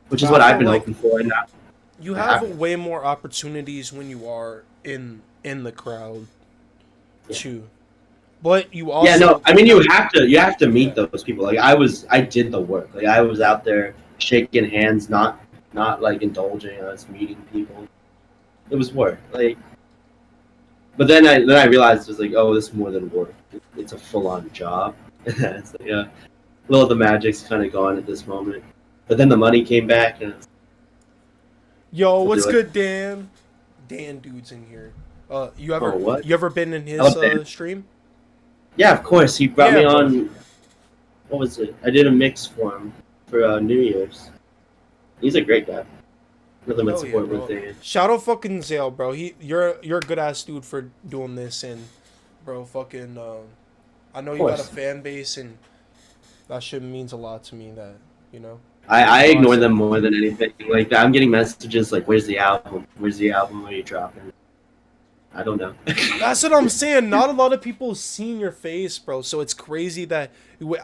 which is But I what I've feel been like hoping for. And not, you I have haven't. way more opportunities when you are in the crowd Yeah. too. But you Yeah, no, also I mean you have to meet yeah. those people. Like I did the work. Like I was Yeah. out there shaking hands, not like indulging. I was meeting people. It was work. Like, but then I realized it was like, oh, this is more than work. It's a full on job. It's like, yeah, a little of the magic's kind of gone at this moment. But then the money came back, and it's, Yo, I'll what's do it. good, Dan? Dan dude's in here. You Oh, ever what? you ever been in his Hello, Dan. stream? Yeah, of course. He brought Yeah, me bro. on. What was it? I did a mix for him for New Year's. He's a great guy. Nothing but Hell yeah, support with bro. Dan. Shout out fucking Zayle, bro. You're a good ass dude for doing this, and bro, fucking I know Of you got a course. fan base, and that shit means a lot to me. That you know. I So I ignore said, them more than anything. Like I'm getting messages like, "Where's the album? Where's the album? When are you dropping?" I don't know. that's what I'm saying. Not a lot of people seen your face, bro. So it's crazy that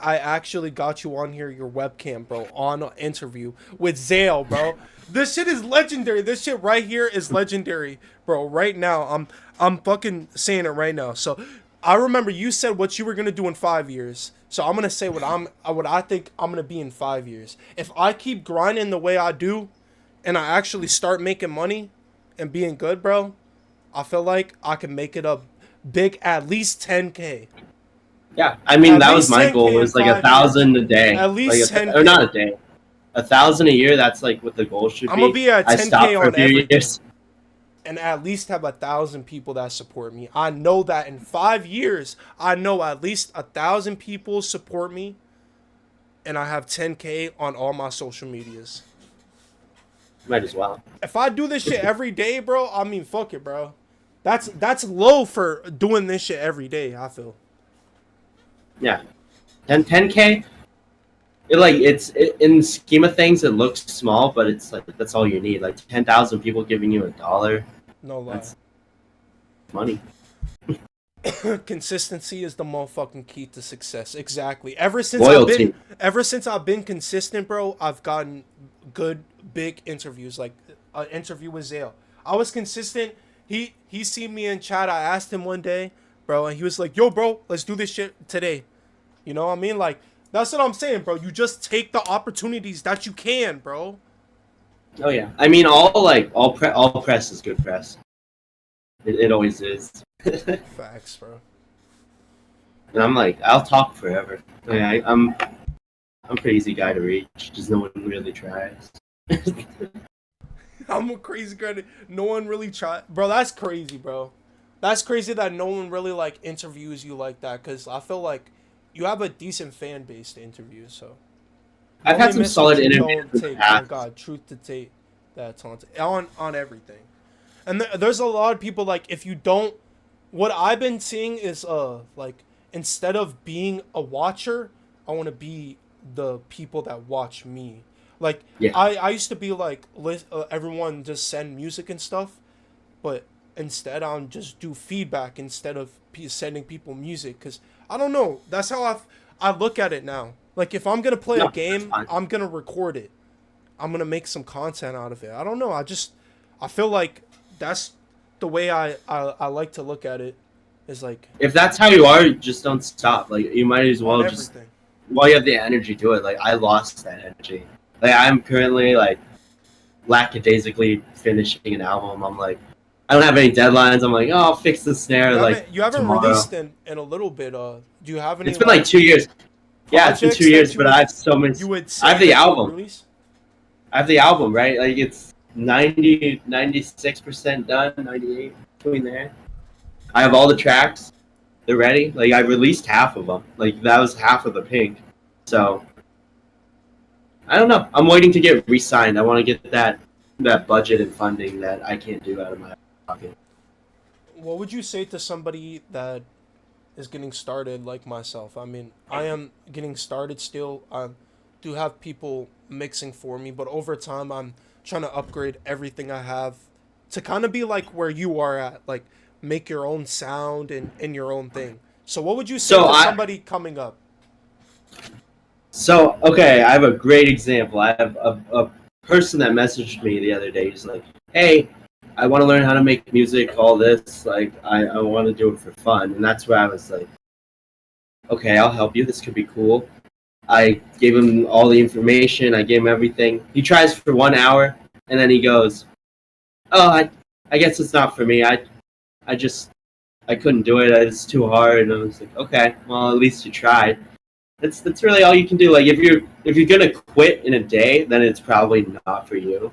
I actually got you on here, your webcam, bro, on an interview with Zayle, bro. This shit is legendary. This shit right here is legendary, bro. Right now, I'm fucking saying it right now. So I remember you said what you were gonna do in 5 years. So I'm gonna say what I think I'm gonna be in 5 years. If I keep grinding the way I do, and I actually start making money and being good, bro, I feel like I can make it up big, at least 10K. Yeah, I mean At that was least my 10K goal. in Was like a 5 years. thousand a day, At like least or not 10K. a day, 1,000 a year. That's like what the goal should I'm gonna be. be at I 10K stopped for a on few everything, years. and at least have 1,000 people that support me. I know that in 5 years, I know at least 1,000 people support me, and I have 10K on all my social medias. Might as well. If I do this shit every day, bro, I mean, fuck it, bro. That's low for doing this shit every day. I feel. Yeah, 10K. In the scheme of things, it looks small, but it's like that's all you need. Like 10,000 people giving you $1. No lie. That's money. Consistency is the motherfucking key to success. Exactly. Loyalty. Ever since I've been consistent, bro, I've gotten good big interviews. Like an interview with Zayle. I was consistent. He seen me in chat. I asked him one day, bro, and he was like, "Yo, bro, let's do this shit today." You know what I mean? Like that's what I'm saying, bro. You just take the opportunities that you can, bro. Oh yeah. I mean, all press is good press. It always is. And Facts, bro. I'm like, I'll talk forever. I'm a pretty easy guy to reach. Just no one really tries. I'm a crazy guy. No one really tried, bro. That's crazy, bro. That's crazy that no one really like interviews you like that. Cause I feel like you have a decent fan base to interview. So you I've had only some miss what solid you interviews don't in the take. Oh past. God, truth to take that Tauntic on everything. And there's a lot of people like if you don't. What I've been seeing is like instead of being a watcher, I want to be the people that watch me. Like Yeah. I used to be like everyone just send music and stuff, but instead I'm just do feedback instead of sending people music because I don't know. That's how I look at it now. Like if I'm gonna play a No, that's game, fine. I'm gonna record it. I'm gonna make some content out of it. I don't know. I feel like that's the way I like to look at it. Is like If that's how you are, just don't stop. Like you might as on well just everything. while you have the energy, do it. Like I lost that energy. Like I'm currently like lackadaisically finishing an album. I'm like, I don't have any deadlines. I'm like, oh, I'll fix the snare like You haven't tomorrow. released in a little bit. Do you have any It's been like like 2 years. Yeah, it's been projects 2 years, that but I have so many. you would I have say the that you would album. release? I have the album, right? Like it's 96% done, 98 between there. I have all the tracks. They're ready. Like I released half of them. Like that was half of the pink. So I don't know. I'm waiting to get re-signed. I want to get that budget and funding that I can't do out of my pocket. What would you say to somebody that is getting started like myself? I mean, I am getting started still. I do have people mixing for me, but over time I'm trying to upgrade everything I have to kind of be like where you are at, like make your own sound and your own thing. So what would you say So to I somebody coming up? so okay, I have a great example. I have a person that messaged me the other day. He's like, "Hey, I want to learn how to make music. All this, like, I want to do it for fun." And that's where I was like, "Okay, I'll help you. This could be cool." I gave him all the information. I gave him everything. He tries for 1 hour, and then he goes, "Oh, I guess it's not for me. I just I couldn't do it. It's too hard." And I was like, "Okay, well, at least you tried." That's really all you can do. Like if you're gonna quit in a day, then it's probably not for you.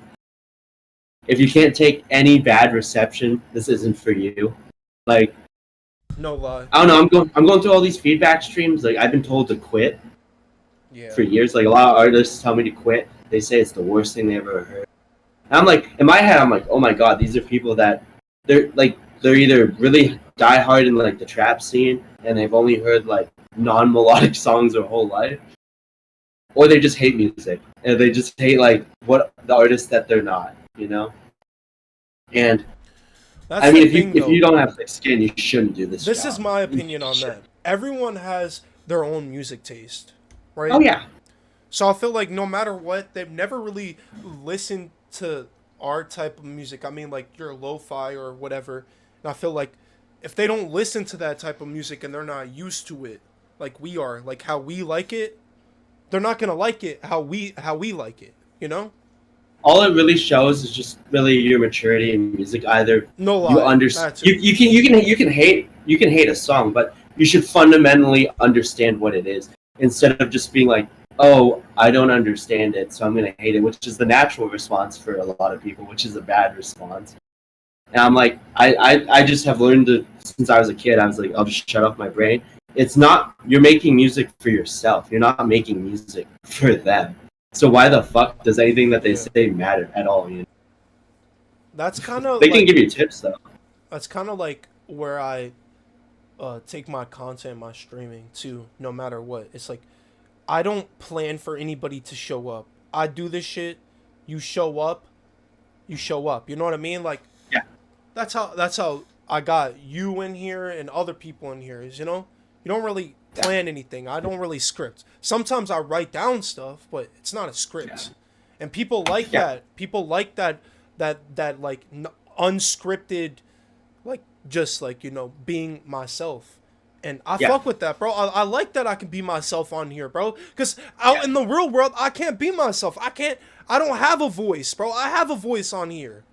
If you can't take any bad reception, this isn't for you. Like No lie. I don't know. I'm going through all these feedback streams. Like I've been told to quit Yeah. for years. Like a lot of artists tell me to quit. They say it's the worst thing they ever heard. And I'm like, in my head, I'm like, oh my god, these are people that they're either really die hard in like the trap scene and they've only heard like non-melodic songs their whole life, or they just hate music and they just hate like what the artist that they're not, you know. And That's I mean, the if you thing if though. you don't have thick skin, you shouldn't do this This is job. my You opinion on should. that. Everyone has their own music taste, Oh right? yeah, So I feel like no matter what, they've never really listened to our type of music. I mean, like your lo-fi or whatever. And I feel like if they don't listen to that type of music and they're not used to it, like we are, like how we like it, they're not gonna like it how we like it. You know? all it really shows is just really your maturity in music. Either No you lie, understand, that too. you can hate a song, but you should fundamentally understand what it is instead of just being like, oh, I don't understand it, so I'm gonna hate it, which is the natural response for a lot of people, which is a bad response. And I'm like, I just have learned to, since I was a kid, I was like, I'll just shut off my brain. It's not, you're making music for yourself. You're not making music for them. So why the fuck does anything that they Yeah, say matter at all? You know? that's kind of They can like give you tips though. where I take my content, my streaming to no matter what. It's like I don't plan for anybody to show up. I do this shit. You show up. You show up. You know what I mean? Like Yeah, that's how I got you in here and other people in here. Is you don't really yeah, plan anything. I don't really script. Sometimes I write down stuff, but it's not a yeah, script. And people like yeah, that. People like that like unscripted, like just like being myself. And I yeah, fuck with that, bro. I like that I can be myself on here, bro. Because yeah, out in the real world, I can't be myself. I don't have a voice, bro. I have a voice on here.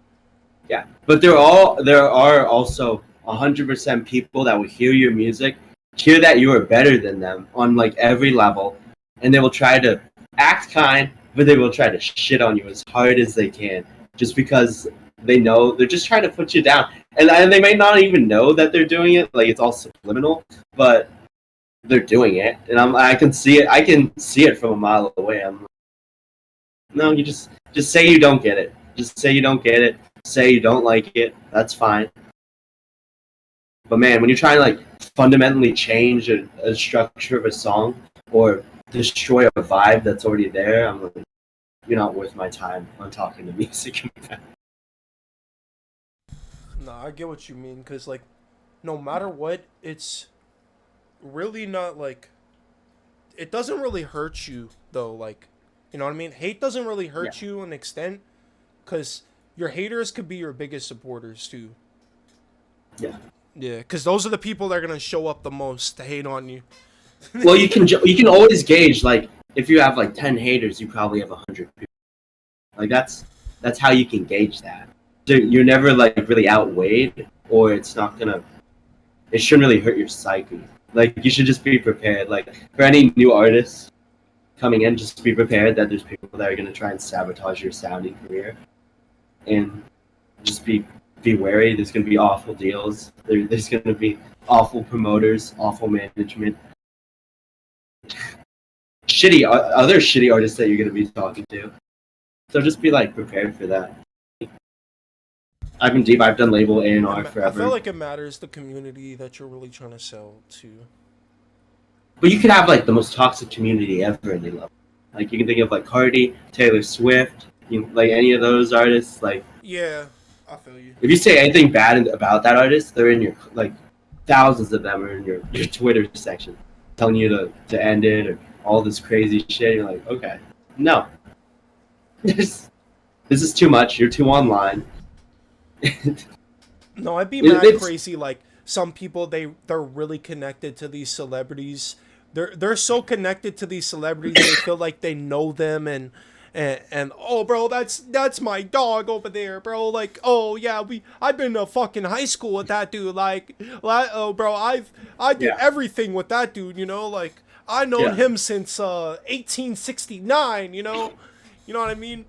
yeah. But there are also 100% people that will hear your music, hear that you are better than them on like every level, and they will try to act kind, but they will try to shit on you as hard as they can, just because they know they're just trying to put you down, and they may not even know that they're doing it. Like it's all subliminal, but they're doing it, and I can see it. I can see it from a mile away. I'm like, no, you just say you don't get it. Just say you don't get it. Say you don't like it. That's fine. But man, when you're trying to like fundamentally change a structure of a song or destroy a vibe that's already there, I'm like, you're not worth my time on talking to music. Nah, I get what you mean. Cause like, no matter what, it's really not like it doesn't really hurt you though. Like, you know what I mean? Hate doesn't really Yeah, hurt you an extent. Cause your haters could be your biggest supporters too. yeah. Yeah, because those are the people that are gonna show up the most to hate on you. Well, you can always gauge like if you have like 10 haters, you probably have 100 people. Like that's how you can gauge that. So you're never like really outweighed, or it's not gonna. It shouldn't really hurt your psyche. Like you should just be prepared. Like for any new artists coming in, just be prepared that there's people that are gonna try and sabotage your sounding career, and just be wary. There's gonna be awful deals. There's gonna be awful promoters, awful management, shitty other shitty artists that you're gonna be talking to. So just be like prepared for that. I've been deep. I've done label A&R I feel forever. like it matters the community that you're really trying to sell to. But you could have like the most toxic community ever in your level. Like you can think of like Cardi, Taylor Swift, like any of those artists. Like Yeah, I feel you. If you say anything bad about that artist, they're in your like thousands of them are in your Twitter section, telling you to end it or all this crazy shit. You're like, okay, no, this is too much. You're too online. No, I'd be mad It's crazy. Like some people, they're really connected to these celebrities. They're so connected to these celebrities. They feel like they know them, and oh, bro, that's my dog over there, bro. Like, oh yeah, I've been to fucking high school with that dude. Oh, bro, I did yeah, everything with that dude. You know, like I known yeah, him since 1869. You know what I mean?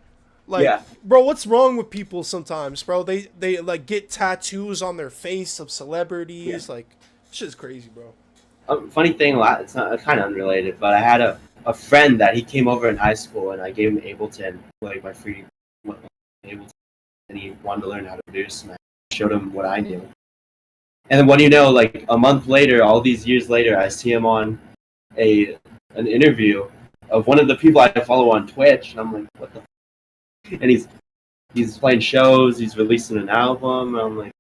Like, yeah. bro, what's wrong with people sometimes, bro? They like get tattoos on their face of Yeah. celebrities. Like, shit's crazy, bro. Funny thing, it's not kind of unrelated, but I had a friend that he came over in high school, and I gave him Ableton, like my free Ableton, and he wanted to learn how to produce, and I showed him what I knew. And then what do you know? Like a month later, all these years later, I see him on a an interview of one of the people I follow on Twitch, and I'm like, what the? And he's playing shows, he's releasing an album. And I'm like,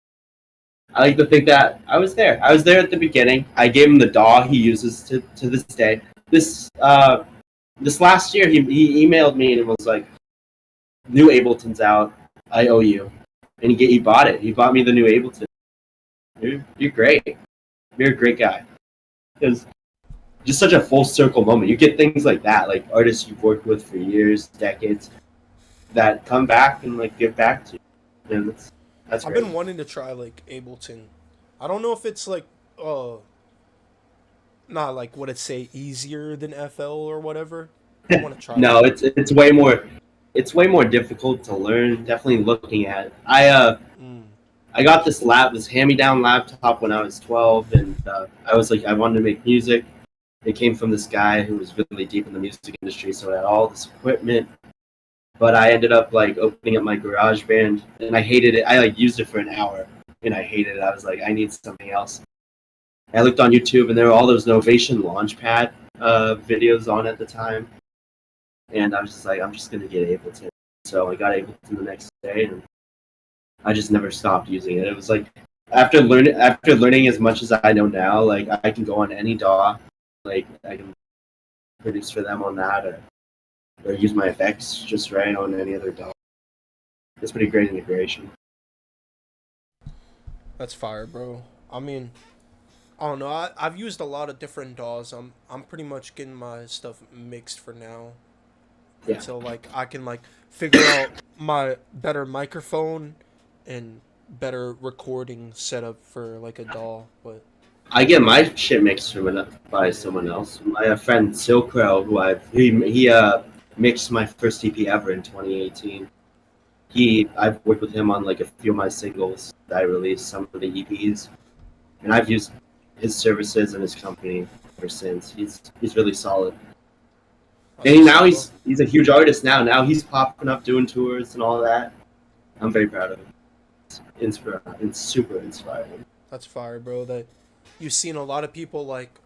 I like to think that I was there. I was there at the beginning. I gave him the DAW he uses to this day. This last year, he emailed me and was like, "New Ableton's out. I owe you." And he bought it. He bought me the new Ableton. You're great. You're a great guy. Because just such a full circle moment. You get things like that, like artists you've worked with for years, decades, that come back and like give back to you. And that's I've great. been wanting to try like Ableton. I don't know if it's like not like what it say easier than FL or whatever. I want to try No, that. it's way more difficult to learn. Definitely looking at. Mm. I got this hand me down laptop when I was 12, and I was like I wanted to make music. It came from this guy who was really deep in the music industry, so I had all this equipment. But I ended up like opening up my garage band, and I hated it. I like used it for an hour, and I hated it. I was like, I need something else. I looked on YouTube, and there were all those Novation Launchpad videos on at the time, and I was just like, I'm just gonna get Ableton. So I got Ableton the next day, and I just never stopped using it. It was like after learning as much as I know now, like I can go on any DAW, like I can produce for them on that, or use my effects just right on any other DAW. It's pretty great integration. That's fire, bro. I mean, I don't know. I've used a lot of different DAWs. I'm pretty much getting my stuff mixed for now Yeah, until like I can like figure out my better microphone and better recording setup for like a DAW. But I get my shit mixed from by yeah, someone else. My friend Silk Crow, who he mixed my first EP ever in 2018. I've worked with him on like a few of my singles that I released, some of the EPs, and I've used his services and his company ever since. He's really solid. that's And what's now up, bro. he's a huge artist now. Now he's popping up doing tours and all that. I'm very proud of him. It's super inspiring. That's fire, bro. That you've seen a lot of people like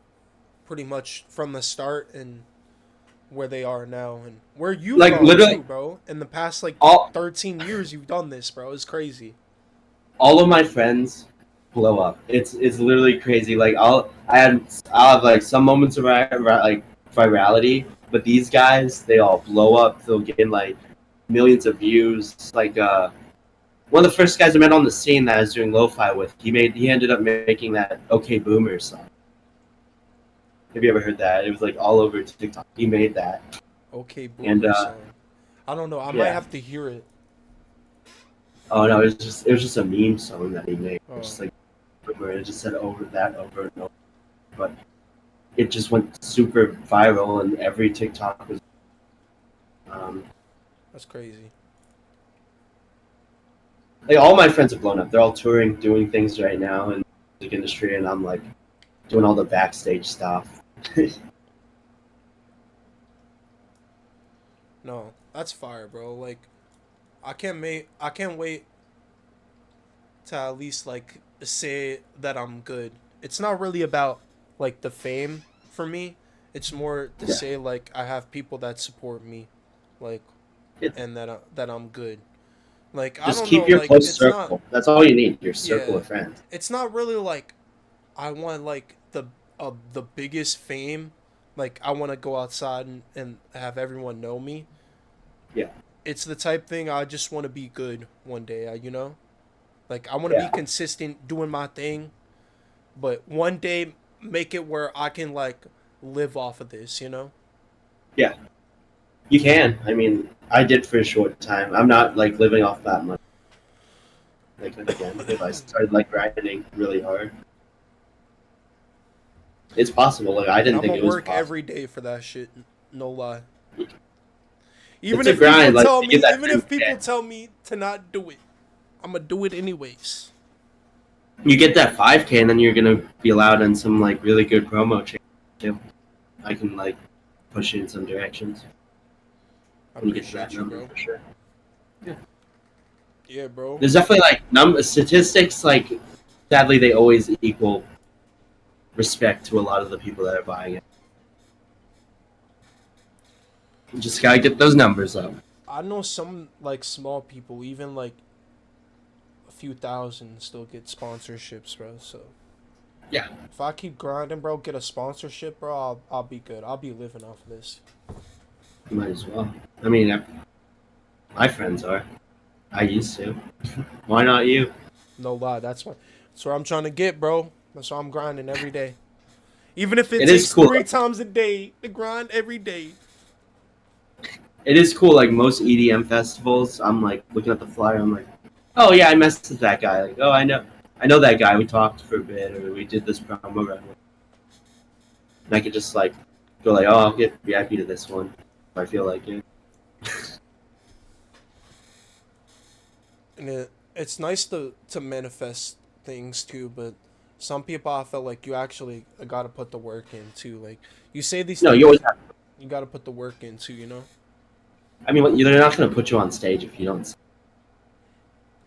pretty much from the start and where they are now and where you've Like gone too, literally bro. In the past like all 13 years you've done this, bro. It's crazy. all of my friends blow up. It's literally crazy. Like I'll have like some moments of like virality, but these guys they all blow up. They'll get like millions of views. Like one of the first guys I met on the scene that I was doing lo-fi with, he ended up making that OK Boomer song. Have you ever heard that? It was like all over TikTok. He made that, Okay, and boomer song. I don't know. I might yeah. have to hear it. Oh no, it was just a meme song that he made. It's Oh, just like Boomer. It just said over and over. But it just went super viral, and every TikTok was. Um, that's crazy. like all my friends have blown up. They're all touring, doing things right now in the music industry, and I'm like doing all the backstage stuff. No, that's fire, bro. Like I can't wait to at least like say that I'm good. It's not really about like the fame for me. It's more to Yeah, say like I have people that support me, like it's and that I'm good. Like I Just don't know, keep your like close it's not. circle. That's all you need. Your circle Yeah, of friends. it's not really like I want like the biggest fame. Like I want to go outside and have everyone know me. Yeah, It's the type thing I just want to be good one day. You know, like I want to be yeah, consistent doing my thing, but one day make it where I can like live off of this. You know. yeah. You can. I mean, I did for a short time. I'm not like living off that much. Like again, if I started like grinding really hard, it's possible. Like I And didn't I'm think gonna it was work possible. every day for that shit. No lie. It's a grind. Like to get that Even if people 10K. tell me to not do it, I'm gonna do it anyways. You get that 5K, and then you're gonna be allowed in some like really good promo chain too. I can like push you in some directions I when you get to that appreciate you, number bro. for sure. Yeah. Yeah, bro. There's definitely like statistics. Like sadly, they always equal respect to a lot of the people that are buying it. You just gotta get those numbers up. I know some like small people, even like a few thousand, still get sponsorships, bro. So Yeah, if I keep grinding, bro, get a sponsorship, bro, I'll be good. I'll be living off of this. you might as well. I mean, my friends are. I used to. Why not you? No lie, that's where I'm trying to get, bro. That's why I'm grinding every day. Even if it It is takes cool. 3 times a day, to grind every day. It is cool. Like most EDM festivals, I'm like looking at the flyer. I'm like, oh yeah, I messed with that guy. Like, oh, I know that guy. We talked for a bit, or we did this promo run, and I could just like go like, oh, I'll get VIP to this one if I feel like it. And it's nice to manifest things too, but some people I felt like you actually got to put the work in too. Like you say these No, you things, always have. you got to put the work in too. You know, I mean, they're not going to put you on stage if you don't.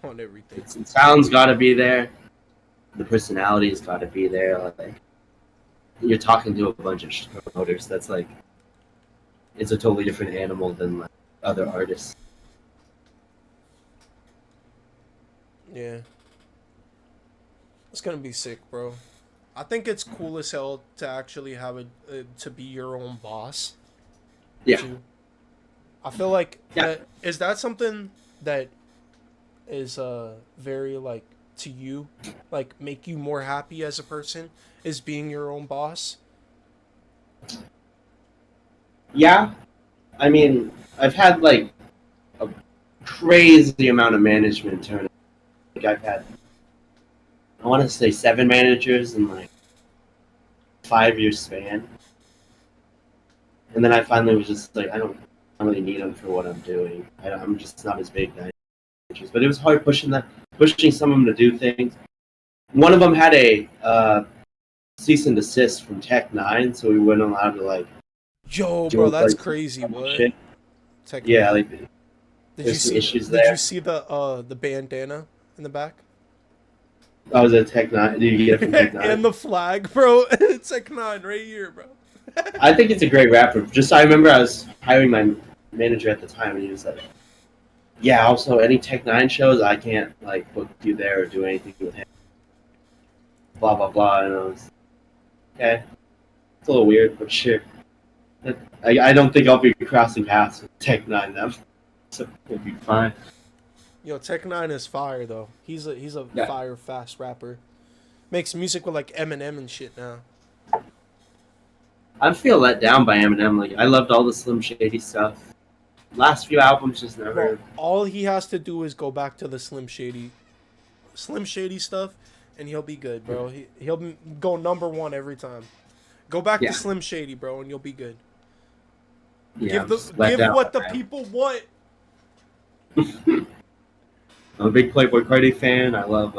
on everything. The sound's got to be there. The personality's got to be there. Like you're talking to a bunch of promoters. That's like it's a totally different animal than like other artists. Yeah, it's gonna be sick, bro. I think it's cool as hell to actually have to be your own boss Yeah, too. I feel like yeah. is that something that is very like to you, like make you more happy as a person, is being your own boss. Yeah, I mean, I've had like a crazy amount of management turn. Like I've had, I want to say 7 managers in like 5 year span, and then I finally was just like, I don't really need them for what I'm doing. I'm just not as big as managers. But it was hard pushing some of them to do things. One of them had a cease and desist from Tech Nine, so we weren't allowed to like Yo, bro, do that's like crazy. some What? shit. Tech Yeah, Nine. like Did you there's some see? issues Did you there. see the bandana in the back? I was at Tech Nine. Did you get it from Tech And Nine? the flag, bro. Tech Nine right here, bro. I think it's a great rapper. Just I remember I was hiring my manager at the time, and he was like, "Yeah, also any Tech Nine shows, I can't like book you there or do anything with him." Blah blah blah. And I was okay. It's a little weird, but sure. I don't think I'll be crossing paths with Tech Nine though, so we'll be fine. Yo, Tech Nine is fire though. He's a Yeah, fire fast rapper. Makes music with like Eminem and shit now. I feel let down by Eminem. Like I loved all the Slim Shady stuff. Last few albums just Bro, never. all he has to do is go back to the Slim Shady stuff, and he'll be good, bro. He'll go number one every time. Go back to Yeah, Slim Shady, bro, and you'll be good. yeah, I'm just let Give down what the by people want. Eminem. I'm a big Playboy Cardi fan. I love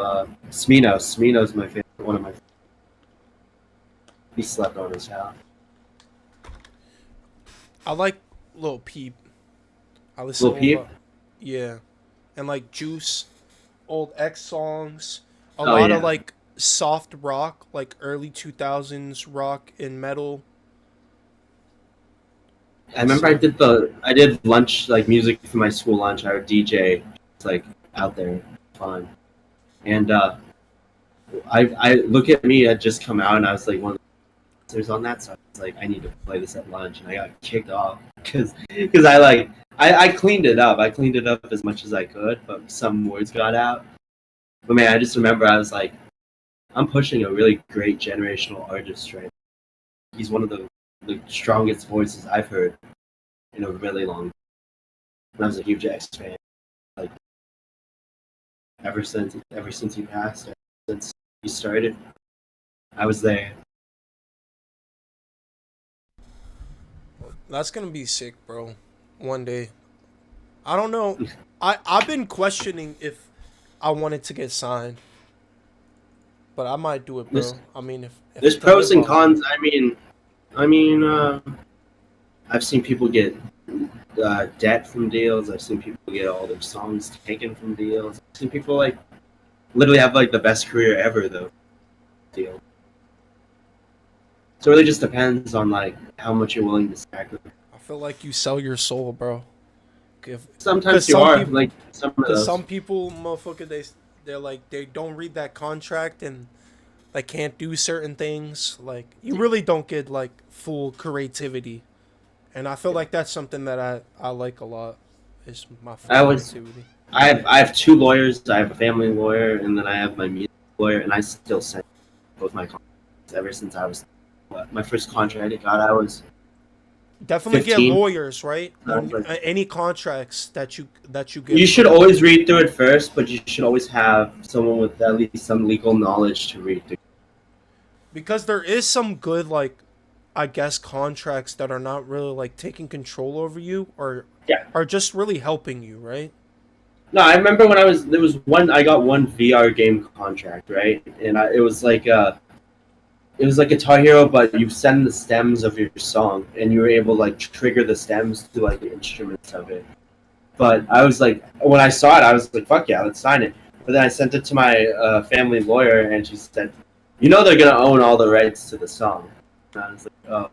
Smino. Smino's my favorite. One of my. He slept on his house. I like Lil Peep. I listen Lil to Peep. yeah, and like Juice, old X songs, a Oh lot of yeah. like soft rock, like early 2000s rock and metal. I remember So I did lunch like music for my school lunch. I would DJ It's like out there, fun. And I look at me. I just come out, and I was like one of the dancers on that. So I was like, I need to play this at lunch, and I got kicked off because I cleaned it up. I cleaned it up as much as I could, but some words got out. But man, I just remember I was like, I'm pushing a really great generational artist right now. He's one of the strongest voices I've heard in a really long time. And I was a huge X fan. Like ever since he passed, ever since he started, I was there. That's gonna be sick, bro. One day. I don't know. I've been questioning if I wanted to get signed, but I might do it, There's, bro. I mean, if there's to live pros and on. cons. I mean, I've seen people get debt from deals. I've seen people get all their songs taken from deals. I've seen people like literally have like the best career ever though. Deal. So it really just depends on like how much you're willing to sacrifice. I feel like you sell your soul, bro. Because Sometimes you are like some of cause those. some people, motherfucker, they're like they don't read that contract and like can't do certain things. Like you really don't get like full creativity, and I feel Yeah. like that's something that I like a lot. Is my full I was creativity. I have two lawyers. I have a family lawyer, and then I have my music lawyer, and I still send both my contracts ever since I was. My first Yeah. contract I got, I was Definitely get 15. lawyers, right? I was When like, any contracts that you get you should from always read through it first, but you should always have someone with at least some legal knowledge to read through. because there is some good like I guess contracts that are not really like taking control over you or Yeah. are just really helping you, right? No, I remember when there was one I got one VR game contract, right? And it was like Guitar Hero, but you send the stems of your song, and you were able to like trigger the stems to like the instruments of it. But I was like, when I saw it, I was like, "Fuck yeah, let's sign it." But then I sent it to my family lawyer, and she said, "You know they're gonna own all the rights to the song." And I was like, "Oh,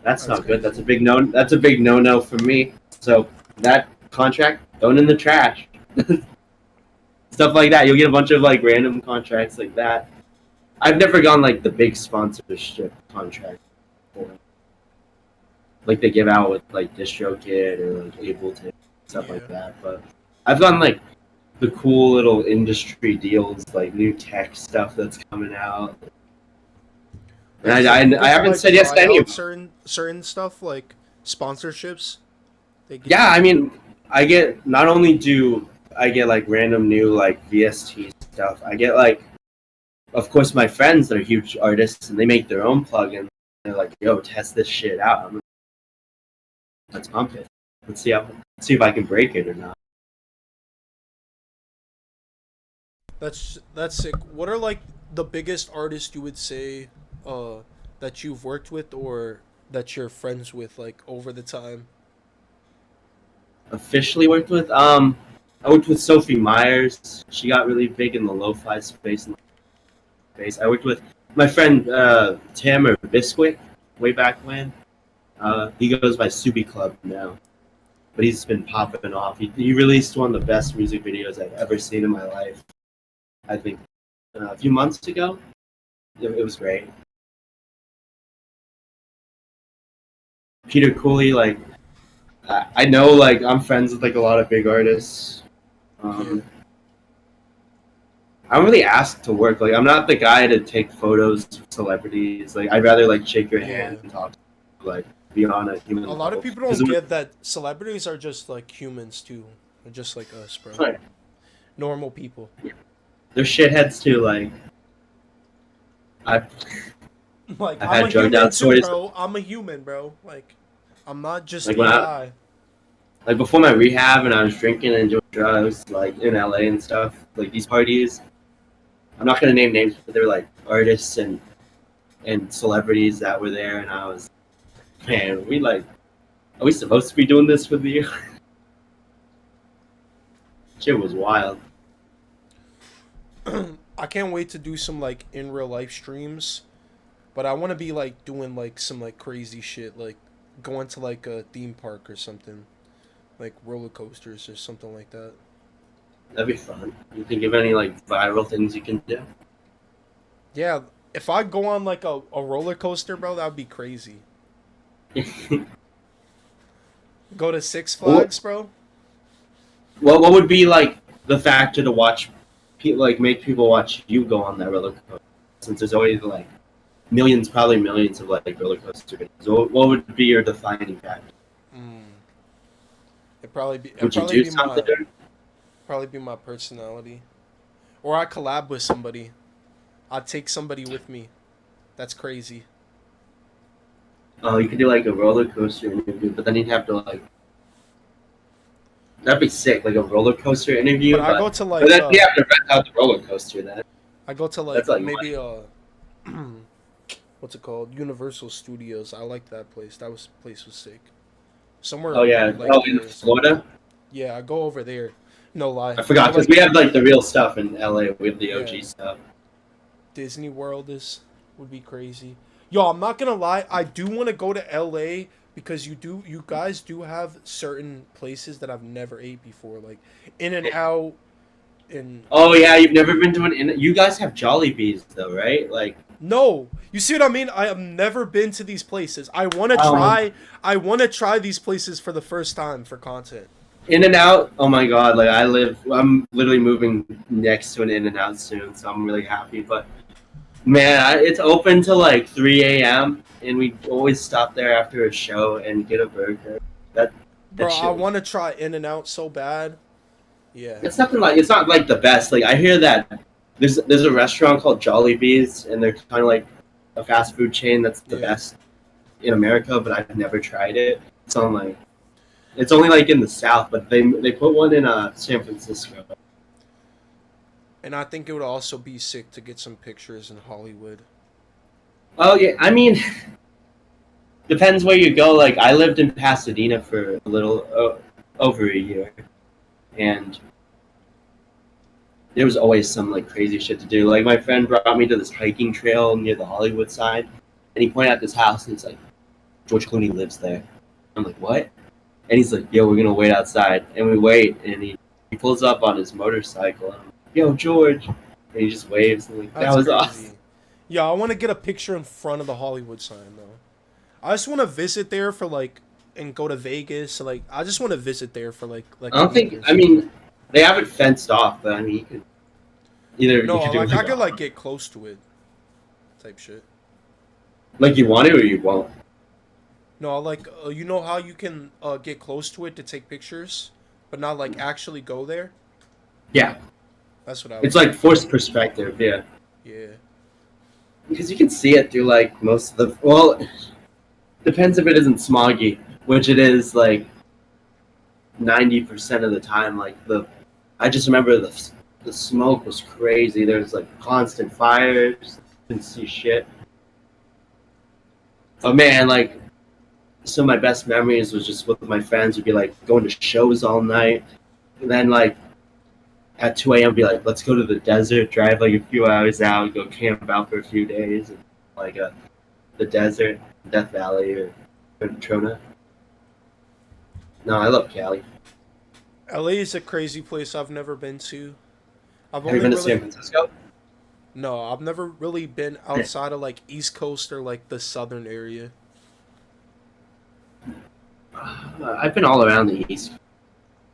that's That's not good. That's crazy. a big no. That's a big no for me." So that contract thrown in the trash. Stuff like that. You'll get a bunch of like random contracts like that. I've never gone like the big sponsorship contract for like they give out with like DistroKid or like Ableton stuff like Yeah. that. But I've gone like the cool little industry deals, like new tech stuff that's coming out. And Have you been able I to haven't like said yes to try any of out them. certain stuff like sponsorships? They get Yeah, you. I mean, I get not only do I get like random new like VST stuff, I get like, of course, my friends that are huge artists and they make their own plugin. They're like, "Yo, test this shit out. Let's pump it. Let's see if I can break it or not." That's sick. What are like the biggest artists you would say uh that you've worked with or that you're friends with like over the time? Officially worked with, I worked with Sophie Myers. She got really big in the lo-fi space. I worked with my friend Tamer Bisquick way back when. He goes by Subi Club now, but he's been popping off. He released one of the best music videos I've ever seen in my life. I think a few months ago. It was great. Peter Cooley, like I know, like I'm friends with like a lot of big artists. Yeah. Um, I don't really ask to work. Like I'm not the guy to take photos of celebrities. Like I'd rather like shake your hand Yeah. and talk, like be on a human A lot of level. people Because don't get that celebrities are just like humans too. They're just like us, bro. Normal people. they're shitheads too. Like I've Like I've I'm a had drugged human out too, stories. bro. I'm a human, bro. Like I'm not just Like when AI. like before my rehab and I was drinking and doing drugs like in LA and stuff. Like these parties, I'm not gonna name names, but they were like artists and celebrities that were there, and I was, man, are we supposed to be doing this with you? Shit was wild. I can't wait to do some like in real life streams, but I want to be like doing like some like crazy shit, like going to like a theme park or something, like roller coasters or something like that. That'd be fun. You think of any like viral things you can do? Yeah, if I go on like a roller coaster, bro, that would be crazy. Go to Six what, Flags, bro. what would be like the factor to watch, like make people watch you go on that roller coaster? Since there's always like millions, probably millions of like roller coaster videos. So what would be your defining factor? Mm. It'd Would you probably do be something? my personality, or I collab with somebody. I'd take somebody with me. That's crazy. Oh, you could do like a roller coaster interview, but then you'd have to like that'd be sick, like a roller coaster But interview. I go But to but like then you have to rent out the roller coaster. That's like maybe money. what's it called? Universal Studios. I like that place. Place was sick. Somewhere Oh yeah, like oh in there or something. Florida. Yeah, I go over there. No lie. I Or forgot because like we have like the real stuff in LA. We have the yeah, OG stuff. Disney World is would be crazy. Yo, I'm not gonna lie. I do want to go to LA because you guys do have certain places that I've never ate before, like In and Out and Oh yeah, you've never been to You guys have Jollibees though, right? Like, no, you see what I mean? I have never been to these places. um, I want to try these places for the first time for content. In and Out. Oh my God, like I'm literally moving next to an In and Out soon, so I'm really happy. But man, it's open till like 3 a.m. and we always stop there after a show and get a burger. That that Bro, I shit was. want to try In and Out so bad. Yeah. It's not like the best. Like I hear that there's a restaurant called Jollibees and they're kind of like a fast food chain that's the Yeah. best in America, but I've never tried it. So I'm like, it's only like in the South, but they put one in San Francisco. And I think it would also be sick to get some pictures in Hollywood. Oh yeah, I mean, depends where you go. Like I lived in Pasadena for a little over a year, and there was always some like crazy shit to do. Like my friend brought me to this hiking trail near the Hollywood side, and he pointed out this house, and it's like George Clooney lives there. I'm like, what? And he's like, yo, we're gonna wait outside, and we wait, and he pulls up on his motorcycle, and I'm like, yo, George, and he just waves, and like that That's was awesome. crazy. Yeah, I want to get a picture in front of the Hollywood sign though. I just want to visit there for like and go to Vegas. So, like I just want to visit there for like I a don't week think. or I something. mean, they have it fenced off, but I mean, you No, could do like I could like like get close to it, type shit. like you want to or you won't. No, like you know how you can get close to it to take pictures, but not like actually go there. Yeah, That's what I it's would like do. forced perspective. Yeah, Yeah. because you can see it through like most of the. Well, depends if it isn't smoggy, which it is like 90% of the time. Like I just remember the smoke was crazy. There's like constant fires. Didn't see shit. But man, like some of my best memories was just with my friends. We'd be like going to shows all night, and then like at 2 a.m. be like, let's go to the desert, drive like a few hours out, go camp out for a few days, and, like the desert, Death Valley or Trona. No, I love Cali. LA is a crazy place I've never been to. I've Have you only been to San really Francisco? no, I've never really been outside of like East Coast or like the southern area. I've been all around the East.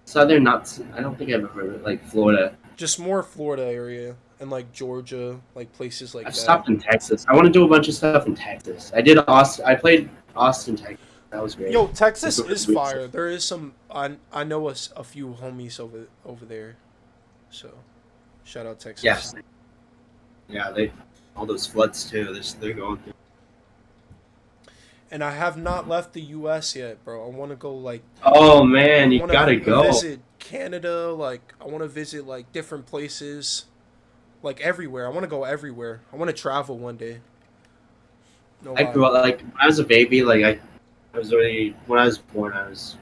Southern, not. I don't think I've ever like Florida. Just more Florida area and like Georgia, like places like I've that. stopped in Texas. I want to do a bunch of stuff in Texas. I did Austin. I played Austin, Texas. That was great. Yo, That's Texas what is we said. fire. There is some I know a few homies over there. So, shout out Texas. Yes. Yeah, they all those floods too. They're going through. And I have not left the US yet, bro. I want to go like Oh man, I you want gotta to go. visit Canada, like I want to visit like different places, like everywhere. I want to go everywhere. I want to travel one day. No I lie. grew up like when I was a baby. Like I was already when I was born. I was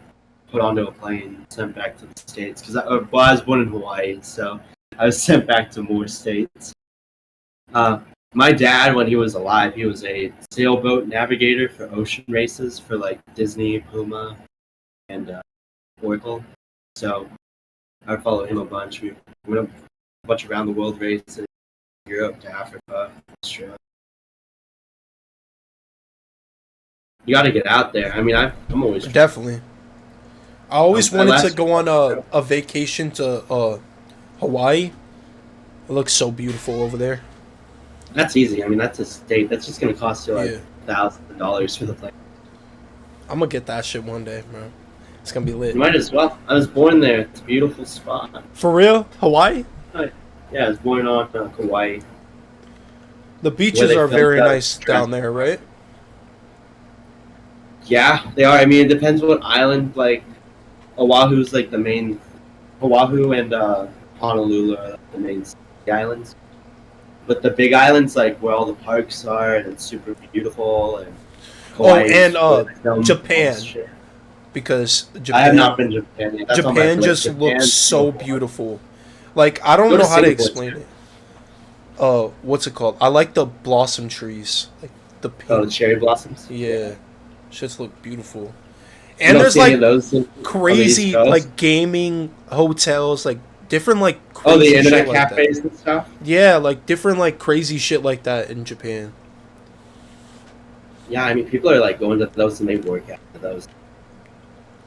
put onto a plane, and sent back to the states because I was born in Hawaii, so I was sent back to more states. Uh, my dad, when he was alive, he was a sailboat navigator for ocean races for like Disney, Puma, and Oracle. So I follow him a bunch. We went a bunch around the world races in Europe to Africa, Australia. You got to get out there. I mean, I'm always Definitely. I always I wanted to last go on a vacation to Hawaii. It looks so beautiful over there. That's easy. I mean, that's a state. That's just gonna cost you like Yeah. $1,000 for the plane. I'm gonna get that shit one day, bro. It's gonna be lit. You might as well. I was born there. It's a beautiful spot. For real? Hawaii? Yeah, I was born on Kauai. The Where beaches they are filmed very that nice down there, right? Yeah, they are. I mean, it depends what island. Like Oahu's like the main. Oahu and Honolulu are like, the main islands. But the big islands, like where all the parks are, and it's super beautiful. And Oh, Hawaii and where they film all Japan. this shit. Because I have Japan, not been to Japan yet. That's on my Japan list. just Japan's looks so beautiful. Like I don't Go to know how to Singapore, explain too. it. What's it called? I like the blossom trees, like the Oh, the pink. cherry blossoms. Yeah, shits look beautiful. You And don't there's see any like of those on the East crazy Coast? like gaming hotels, like different like Oh, crazy the internet shit like that. cafes and stuff. Yeah, like different like crazy shit like that in Japan. Yeah, I mean, people are like going to those and they work out at those.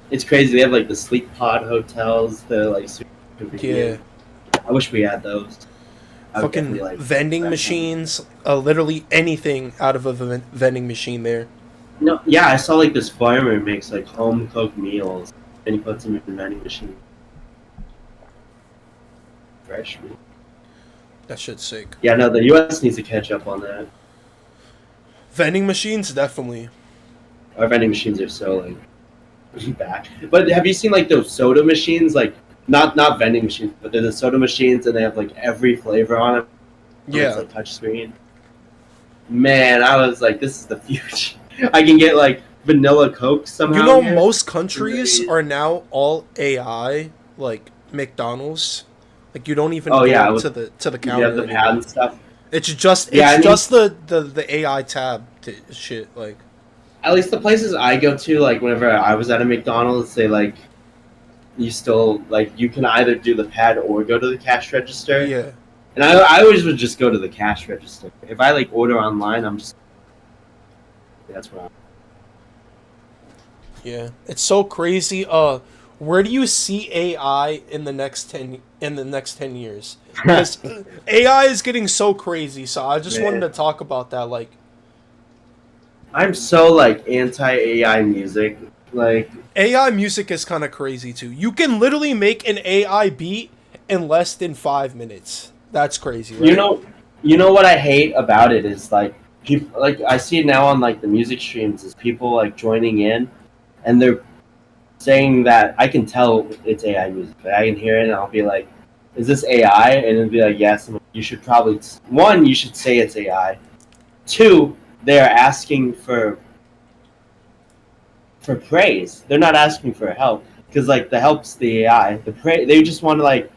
It's crazy. They have like the sleep pod hotels. They're like super Yeah, convenient. I wish we had those. I would fucking definitely, like, vending that. machines, literally anything out of a vending machine there. No, yeah, I saw like this farmer makes like home cooked meals and he puts them in the vending machine. Fresh meat. That shit's sick. Yeah, no, the U.S. needs to catch up on that. Vending machines, definitely. Our vending machines are so like back. But have you seen like those soda machines? Like not vending machines, but they're the soda machines and they have like every flavor on them. Yeah. It's like touchscreen. Man, I was like, this is the future. I can get like vanilla Coke somehow. You know, here. most countries are now all AI, like McDonald's. Like you don't even Oh, go yeah, up to the You counter have the anymore. pad and stuff. It's just Yeah, I mean- just the AI tab shit. Like At least the places I go to, like whenever I was at a McDonald's, they like you still like you can either do the pad or go to the cash register. yeah, And I always would just go to the cash register. If I like order online, I'm just that's what I'm. yeah. It's so crazy. Where do you see AI in the next 10 years? Because AI is getting so crazy. So I just wanted to talk about that. Like I'm so like anti AI music. Like AI music is kind of crazy too. You can literally make an AI beat in less than 5 minutes. That's crazy, right? you know what I hate about it is like people like I see it now on like the music streams is people like joining in and they're saying that I can tell it's AI music. But I can hear it and I'll be like, is this AI? And it'll be like, yes. And you should probably one, you should say it's AI. Two, they're asking for praise. They're not asking for help because like the help's the AI. They just want to like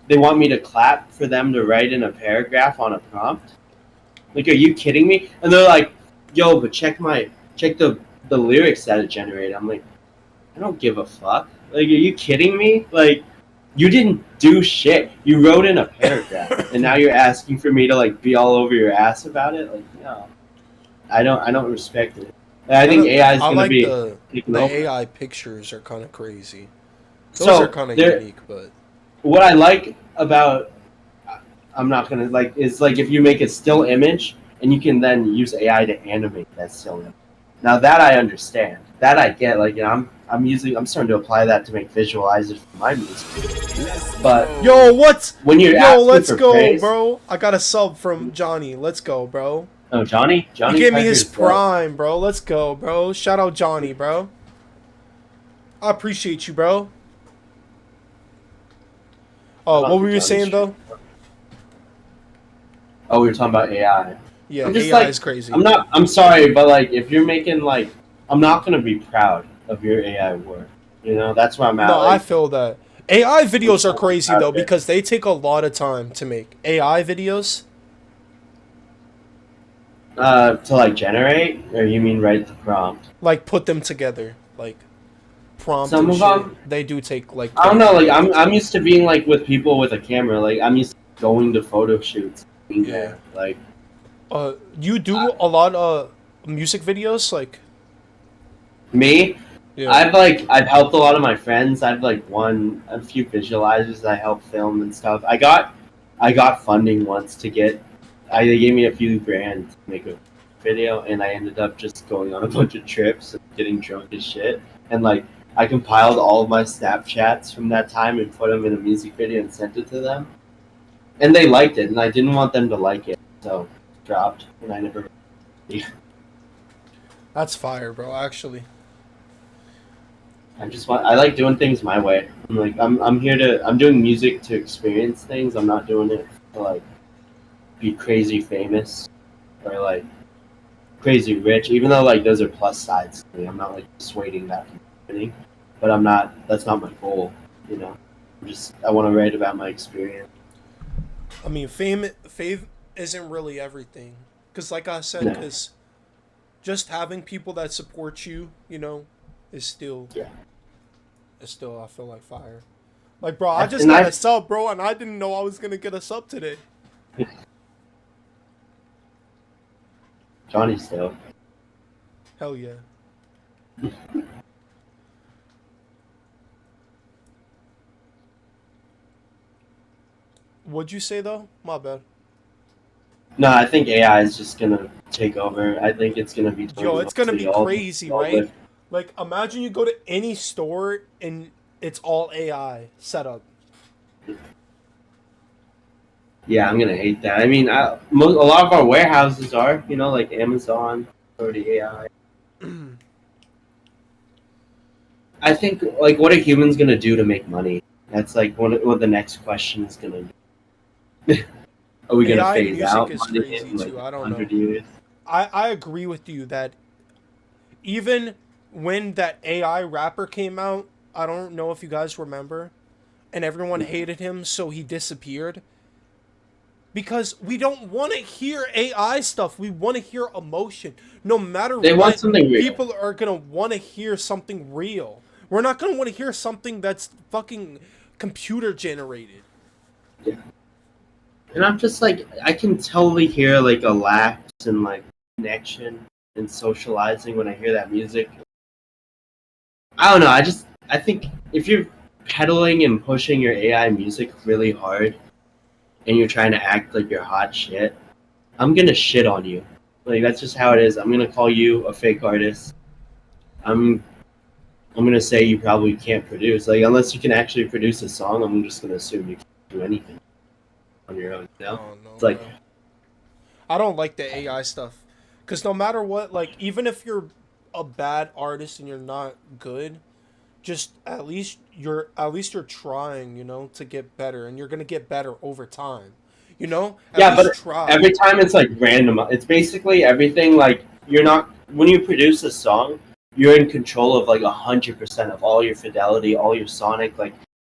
they want me to clap for them to write in a paragraph on a prompt. Like, are you kidding me? And they're like, yo, but check the lyrics that it generated. I'm like, I don't give a fuck. Like, are you kidding me? Like, you didn't do shit. You wrote in a paragraph, and now you're asking for me to like be all over your ass about it. Like, no, I don't respect it. And I think AI is I going to like be the taking over. AI pictures are kind of crazy. Those So are kind of there- unique, but what I like about I'm not gonna like is like if you make a still image and you can then use AI to animate that still image. Now that I understand, that I get. Like, you know, I'm starting to apply that to make visualizers for my music. But yo, what's when you're yo? asking Let's for go, praise, bro. I got a sub from Johnny. Let's go, bro. oh Johnny He gave me his Pepper's well. prime, bro. Let's go, bro. Shout out Johnny, bro. I appreciate you, bro. Oh, what were you Johnny's saying though? Oh, we were talking about AI. Yeah, I'm just AI like, is crazy. I'm sorry, but like if you're making like I'm not gonna be proud of your AI work. You know, that's where I'm at. No, I like, feel that. AI videos are crazy though Okay. because they take a lot of time to make. AI videos? to like generate, or you mean write the prompt? Like put them together. Like prompt Some and of shit, them, they do take like I don't know. 20 Like minutes. I'm used to being like with people with a camera. Like I'm used to going to photo shoots, being Yeah. there. Like You do a lot of music videos, like me, yeah. I've helped a lot of my friends. I've like won a few visualizers. I helped film and stuff. I got funding once to get. They gave me a few grand to make a video, and I ended up just going on a bunch of trips and getting drunk as shit. And like I compiled all of my Snapchats from that time and put them in a music video and sent it to them. And they liked it, and I didn't want them to like it, so it dropped, and I never. That's fire, bro. Actually, I like doing things my way. I'm doing music to experience things. I'm not doing it to like be crazy famous or like crazy rich. Even though like those are plus sides to me, I'm not like dissuading that from happening. But I'm not. That's not my goal. You know, I want to write about my experience. I mean, fame isn't really everything. Cause like I said, No, cause just having people that support you, is still yeah. I feel like fire. Like, bro, I just And got I a sub, bro, and I didn't know I was gonna get a sub today. Johnny still. Hell yeah. What'd you say though? My bad. No, I think AI is just gonna take over. I think it's gonna be Yo, it's gonna 20 be all crazy, all right? with. Like, imagine you go to any store and it's all AI set up. Yeah, I'm gonna hate that. I mean, a lot of our warehouses are, like Amazon, already AI. I think, like, what are humans gonna do to make money? That's like what the next question is gonna be. Are we gonna AI phase music out is money crazy in like too. I don't know. 100 years? I agree with you that even when that AI rapper came out, I don't know if you guys remember, and everyone hated him, so he disappeared. Because we don't want to hear AI stuff. We want to hear emotion. No matter They want what, something real. people are going to want to hear something real. We're not going to want to hear something that's fucking computer generated. Yeah. And I'm just like, I can totally hear like a lapse in like connection and socializing when I hear that music. I don't know. I think if you're pedaling and pushing your AI music really hard and you're trying to act like you're hot shit, I'm gonna shit on you. Like that's just how it is. I'm gonna call you a fake artist. I'm I'm gonna say you probably can't produce. Like unless you can actually produce a song, I'm just gonna assume you can't do anything on your own. You I know? don't know, It's like bro. I don't like the AI stuff. Because no matter what, like, even if you're a bad artist and you're not good, just at least you're trying, to get better, and you're gonna get better over time. At yeah, least but try. every time it's like random. It's basically everything. Like you're not when you produce a song, you're in control of like 100% of all your fidelity, all your sonic. Like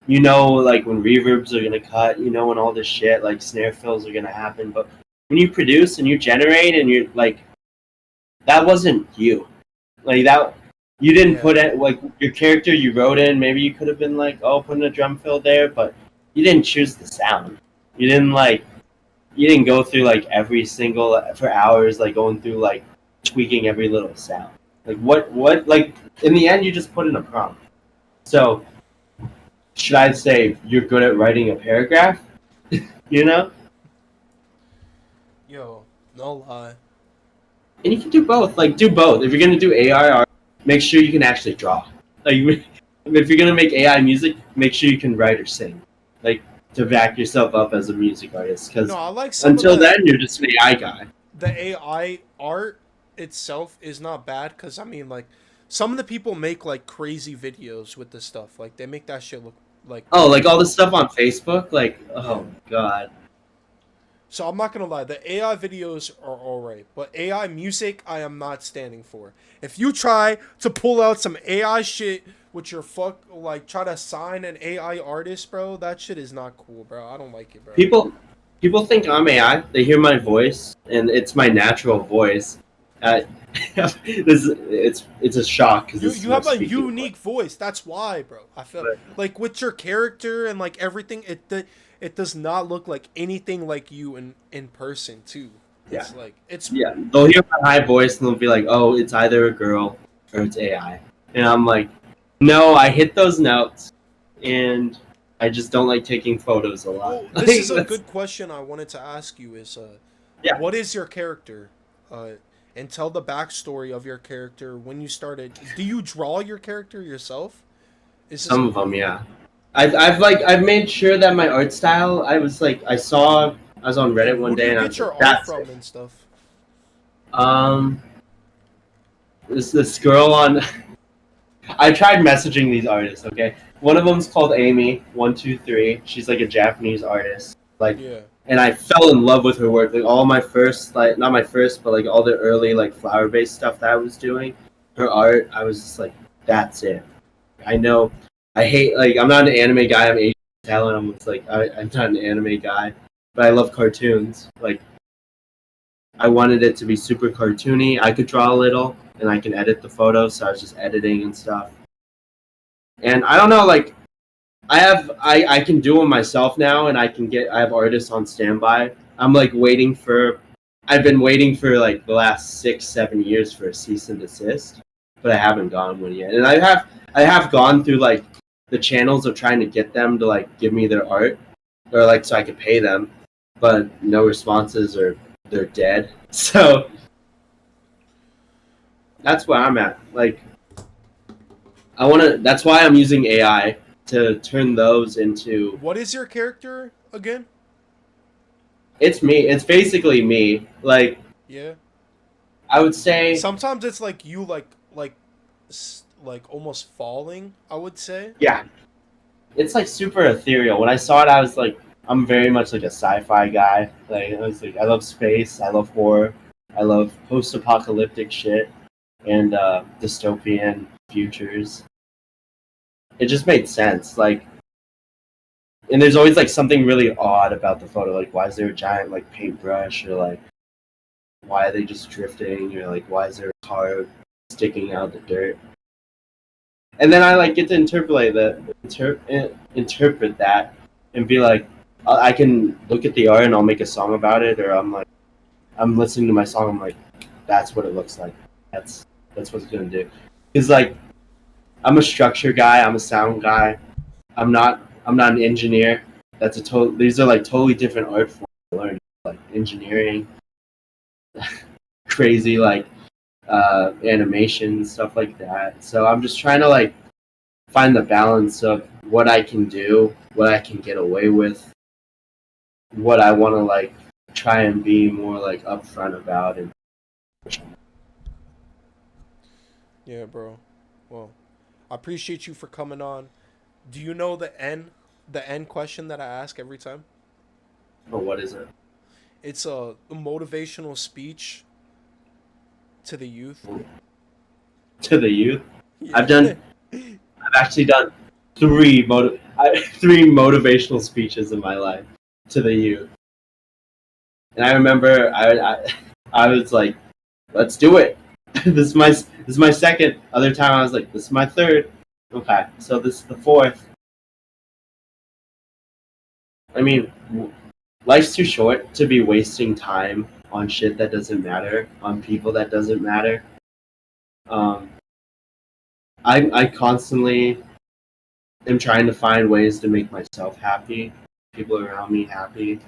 like when reverbs are gonna cut. When all this shit like snare fills are gonna happen. But when you produce and you generate and you're like that wasn't you. Like that you didn't Yeah. put it like your character you wrote in. Maybe you could have been like, oh, putting a drum fill there, but you didn't choose the sound. You didn't like you didn't go through like every single for hours, like going through like tweaking every little sound. Like what like in the end you just put in a prompt. So should I say you're good at writing a paragraph? You know? Yo, no lie. And you can do both. Like do both. If you're gonna do AI art, make sure you can actually draw. Like if you're gonna make AI music, make sure you can write or sing. Like to back yourself up as a music artist. No, Because I like some of until then, you're just an AI guy. the AI art itself is not bad because I mean, like, some of the people make like crazy videos with this stuff. Like, they make that shit look like Oh, like all the real. stuff on Facebook. Like Yeah. oh god. So I'm not gonna lie, the AI videos are alright, but AI music I am not standing for. If you try to pull out some AI shit with your try to sign an AI artist, bro, that shit is not cool, bro. I don't like it, bro. People think I'm AI. They hear my voice, and it's my natural voice. I, it's a shock because You this is you my have a speaking voice. unique voice. That's why, bro. I feel But like with your character and like everything, it does not look like anything like you in person too. yeah, It's like it's yeah, they'll hear my high voice and they'll be like, "Oh, it's either a girl or it's AI," and I'm like, "No, I hit those notes, and I just don't like taking photos a lot." oh, this Like is a that's good question I wanted to ask you is yeah. what is your character? And tell the backstory of your character when you started. Do you draw your character yourself? Is this Some of them, yeah. I've made sure that my art style. I was on Reddit and one who do day you and I get was like, your art "That's it." from and stuff? Um, this girl on. I tried messaging these artists. Okay, one of them's called Amy. 123. She's like a Japanese artist. Like, Yeah. and I fell in love with her work. Like all my first, like not my first, but like all the early like flower based stuff that I was doing. Her art, I was just like, that's it. I know. I hate like I'm not an anime guy. I'm Asian talent. I'm just like I'm not an anime guy, but I love cartoons. Like I wanted it to be super cartoony. I could draw a little, and I can edit the photos, so I was just editing and stuff. And I don't know, like I can do them myself now, and I have artists on standby. I'm like waiting for. I've been waiting for like the last 6 7 years for a cease and desist, but I haven't gotten one yet. And I have gone through like the channels of trying to get them to like give me their art, or like so I could pay them, but no responses or they're dead. So that's where I'm at. Like I want to. That's why I'm using AI to turn those into. What is your character again? It's me. It's basically me. Like Yeah. I would say, Sometimes it's like you like almost falling, I would say. yeah, it's like super ethereal. When I saw it, I was like, I'm very much like a sci-fi guy. Like I was like, I love space. I love horror. I love post-apocalyptic shit and dystopian futures. It just made sense. Like, and there's always like something really odd about the photo. Like, why is there a giant like paintbrush, or like why are they just drifting, or like why is there a car sticking out of the dirt? And then I like get to interpret that, and be like, I can look at the art and I'll make a song about it, or I'm like, I'm listening to my song, I'm like, that's what it looks like. That's what it's gonna do. Because like I'm a structure guy, I'm a sound guy. I'm not an engineer. That's a total. These are like totally different art forms to learn, like engineering, crazy like animation stuff like that. So I'm just trying to like find the balance of what I can do, what I can get away with, what I want to like try and be more like upfront about. And Yeah, bro. Well, I appreciate you for coming on. Do you know the end question that I ask every time? oh, what is it? It's a motivational speech to the youth. To the youth, I've Yeah. done. I've actually done three motivational speeches in my life to the youth, and I remember I was like, let's do it. This is my second. Other time I was like, this is my third. Okay, so this is the fourth. I mean, life's too short to be wasting time on shit that doesn't matter, on people that doesn't matter. Um, I constantly am trying to find ways to make myself happy, people around me happy,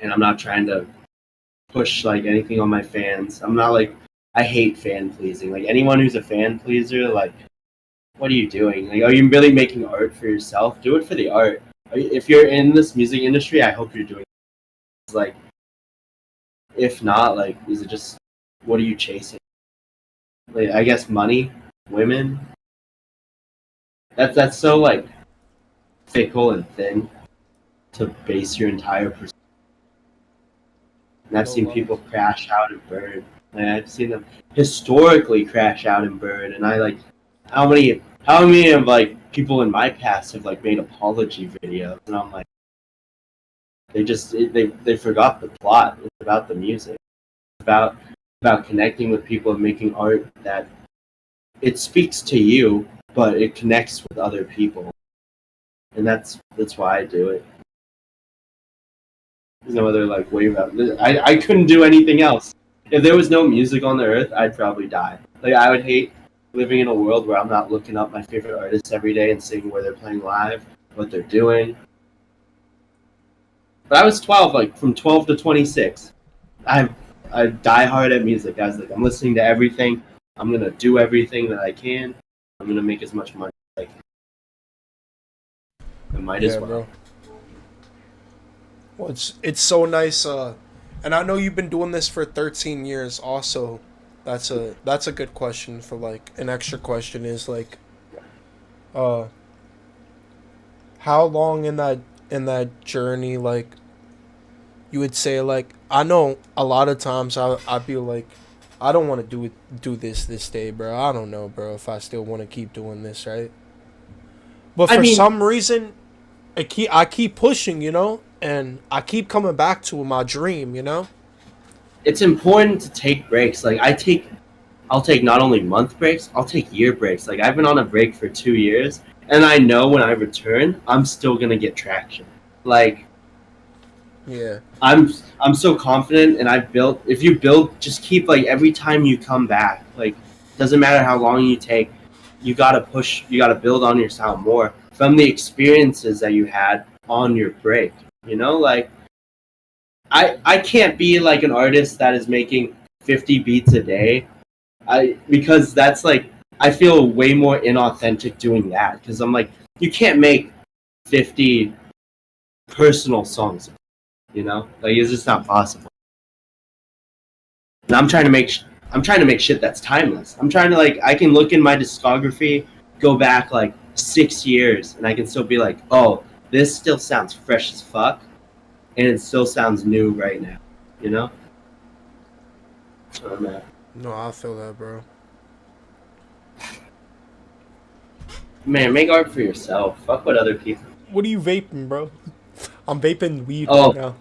and I'm not trying to push like anything on my fans. I'm not like I hate fan pleasing. Like anyone who's a fan pleaser, like what are you doing? Like, are you really making art for yourself? Do it for the art. If you're in this music industry, I hope you're doing it. Like, if not, like, is it just what are you chasing? Like, I guess money, women. That's so like fickle and thin to base your entire. And I've No seen lie. people crash out and burn. Like, I've seen them historically crash out and burn. And I like how many of like people in my past have like made apology videos, and I'm like they forgot the plot. It's about the music. It's about about connecting with people and making art that it speaks to you, but it connects with other people, and that's why I do it. There's no other like way about it. I couldn't do anything else. If there was no music on the earth, I'd probably die. Like I would hate living in a world where I'm not looking up my favorite artists every day and seeing where they're playing live, what they're doing. But I was 12, like from 12 to 26. I die hard at music. I was like, I'm listening to everything. I'm gonna do everything that I can. I'm gonna make as much money as I can. I might as well. Bro. Well, it's so nice, and I know you've been doing this for 13 years. Also, that's a good question for like an extra question is like, how long in that journey like you would say like I know a lot of times I'd be like I don't want to do this day, bro. I don't know, bro, if I still want to keep doing this, right? But for some reason, I keep pushing, you know, and I keep coming back to my dream, you know. It's important to take breaks. Like I'll take not only month breaks, I'll take year breaks. Like I've been on a break for 2 years, and I know when I return, I'm still gonna get traction. Like, yeah, I'm so confident, and if you build, just keep like every time you come back. Like, doesn't matter how long you take, you gotta push, you gotta build on your sound more from the experiences that you had on your break. You know, like I can't be like an artist that is making 50 beats a day. Because that's like I feel way more inauthentic doing that because I'm like you can't make 50 personal songs, you know, like it's just not possible. And I'm trying to make shit that's timeless. I'm trying to like I can look in my discography, go back like 6 years, and I can still be like, oh, this still sounds fresh as fuck, and it still sounds new right now, you know. That's where I'm at. no, I feel that, bro. Man, make art for yourself. Fuck what other people. What are you vaping, bro? I'm vaping weed Oh, right now.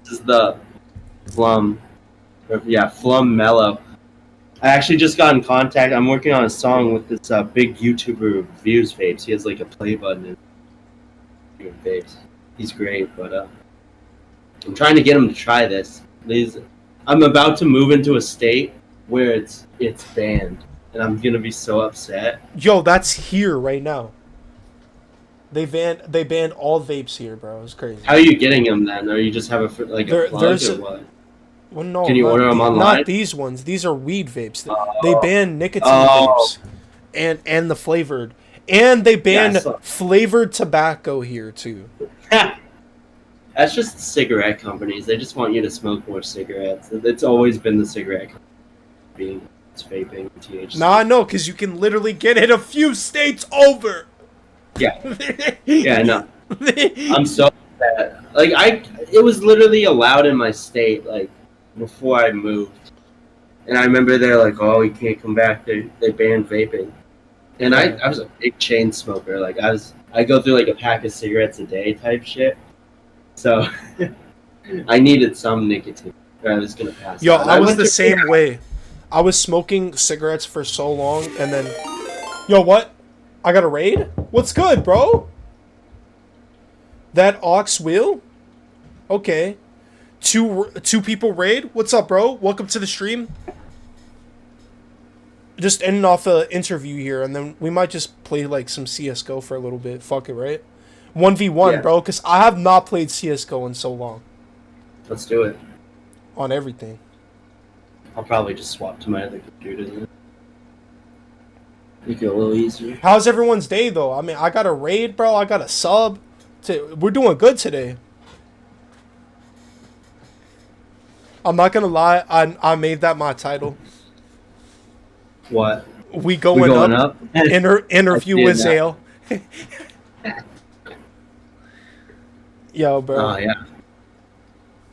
this is the Flum. Flum Mellow. I actually just got in contact. I'm working on a song with this big YouTuber who reviews vapes. He has like a play button and doing vapes. He's great, but I'm trying to get him to try this. I'm about to move into a state where it's banned, and I'm gonna be so upset. Yo, that's here right now. They banned all vapes here, bro. It's crazy. How are you getting them then? Or you just have a plug or what? Well, no, can you order them online? Not these ones. These are weed vapes. They banned nicotine vapes, and the flavored, and they banned flavored tobacco here too. That's just cigarette companies. They just want you to smoke more cigarettes. It's always been the cigarette company it's vaping THC. Nah, I know, because you can literally get it a few states over. Yeah. Yeah, no. I'm so sad. Like, it was literally allowed in my state, like, before I moved. And I remember they're like, oh, you can't come back. They banned vaping. And I was a big chain smoker. Like, I go through, like, a pack of cigarettes a day type shit. So, I needed some nicotine, or I was going to pass out. I was the same way. I was smoking cigarettes for so long, and then... Yo, what? I got a raid? What's good, bro? That ox wheel? Okay. Two people raid? What's up, bro? Welcome to the stream. Just ending off an interview here, and then we might just play, like, some CSGO for a little bit. Fuck it, right? 1v1, yeah. Bro, because I have not played CSGO in so long. Let's do it. On everything. I'll probably just swap to my other computer then. Make it a little easier. How's everyone's day, though? I mean, I got a raid, bro. I got a sub. We're doing good today. I'm not going to lie. I made that my title. What? We going up? Interview with Zayle. Yo, bro. Oh, yeah.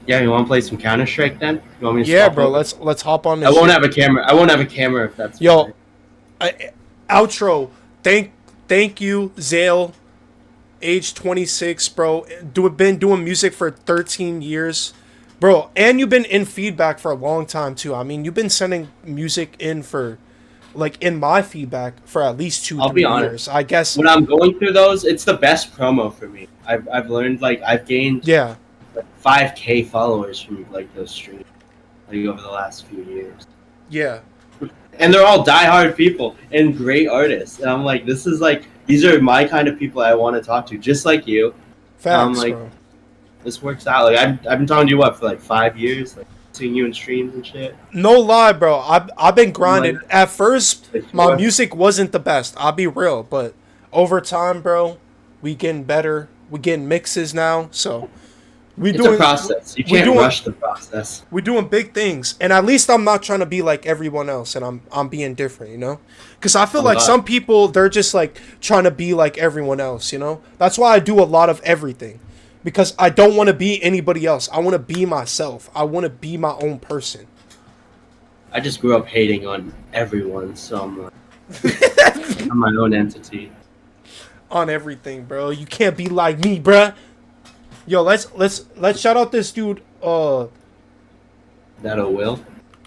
Yeah, you want to play some Counter-Strike then? You want me to yeah, bro. Over? Let's hop on this. I won't have a camera if that's... Yo, outro. Thank you, Zayle. Age 26, bro. Been doing music for 13 years. Bro, and you've been in feedback for a long time too. I mean, you've been sending music in for, like, in my feedback for at least two, I'll be 3 years. honest. I guess. When I'm going through those, it's the best promo for me. I've learned like I've gained Yeah, like 5K followers from like those streams like over the last few years. yeah. And they're all diehard people and great artists. And I'm like, this is like these are my kind of people I want to talk to, just like you. I'm Facts, like, bro. this works out. Like I've been talking to you for like 5 years, like seeing you in streams and shit. No lie, bro. I've been grinding. Like, At first, it's my what- music wasn't the best. I'll be real, but over time, bro, we getting better. We getting mixes now, so we it's doing a process. You we can't doing- rush the process. we're doing big things, and at least I'm not trying to be like everyone else, and I'm being different, you know. Because I feel I'm like not. some people they're just like trying to be like everyone else, you know. That's why I do a lot of everything, because I don't want to be anybody else. I want to be myself. I want to be my own person. I just grew up hating on everyone, so I'm like, I'm my own entity. On everything, bro. You can't be like me, bruh. Yo, let's shout out this dude. That a will?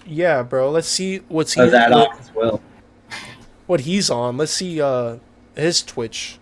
Yeah, bro. Let's see what's Or that off as well. what he's on. Let's see his Twitch.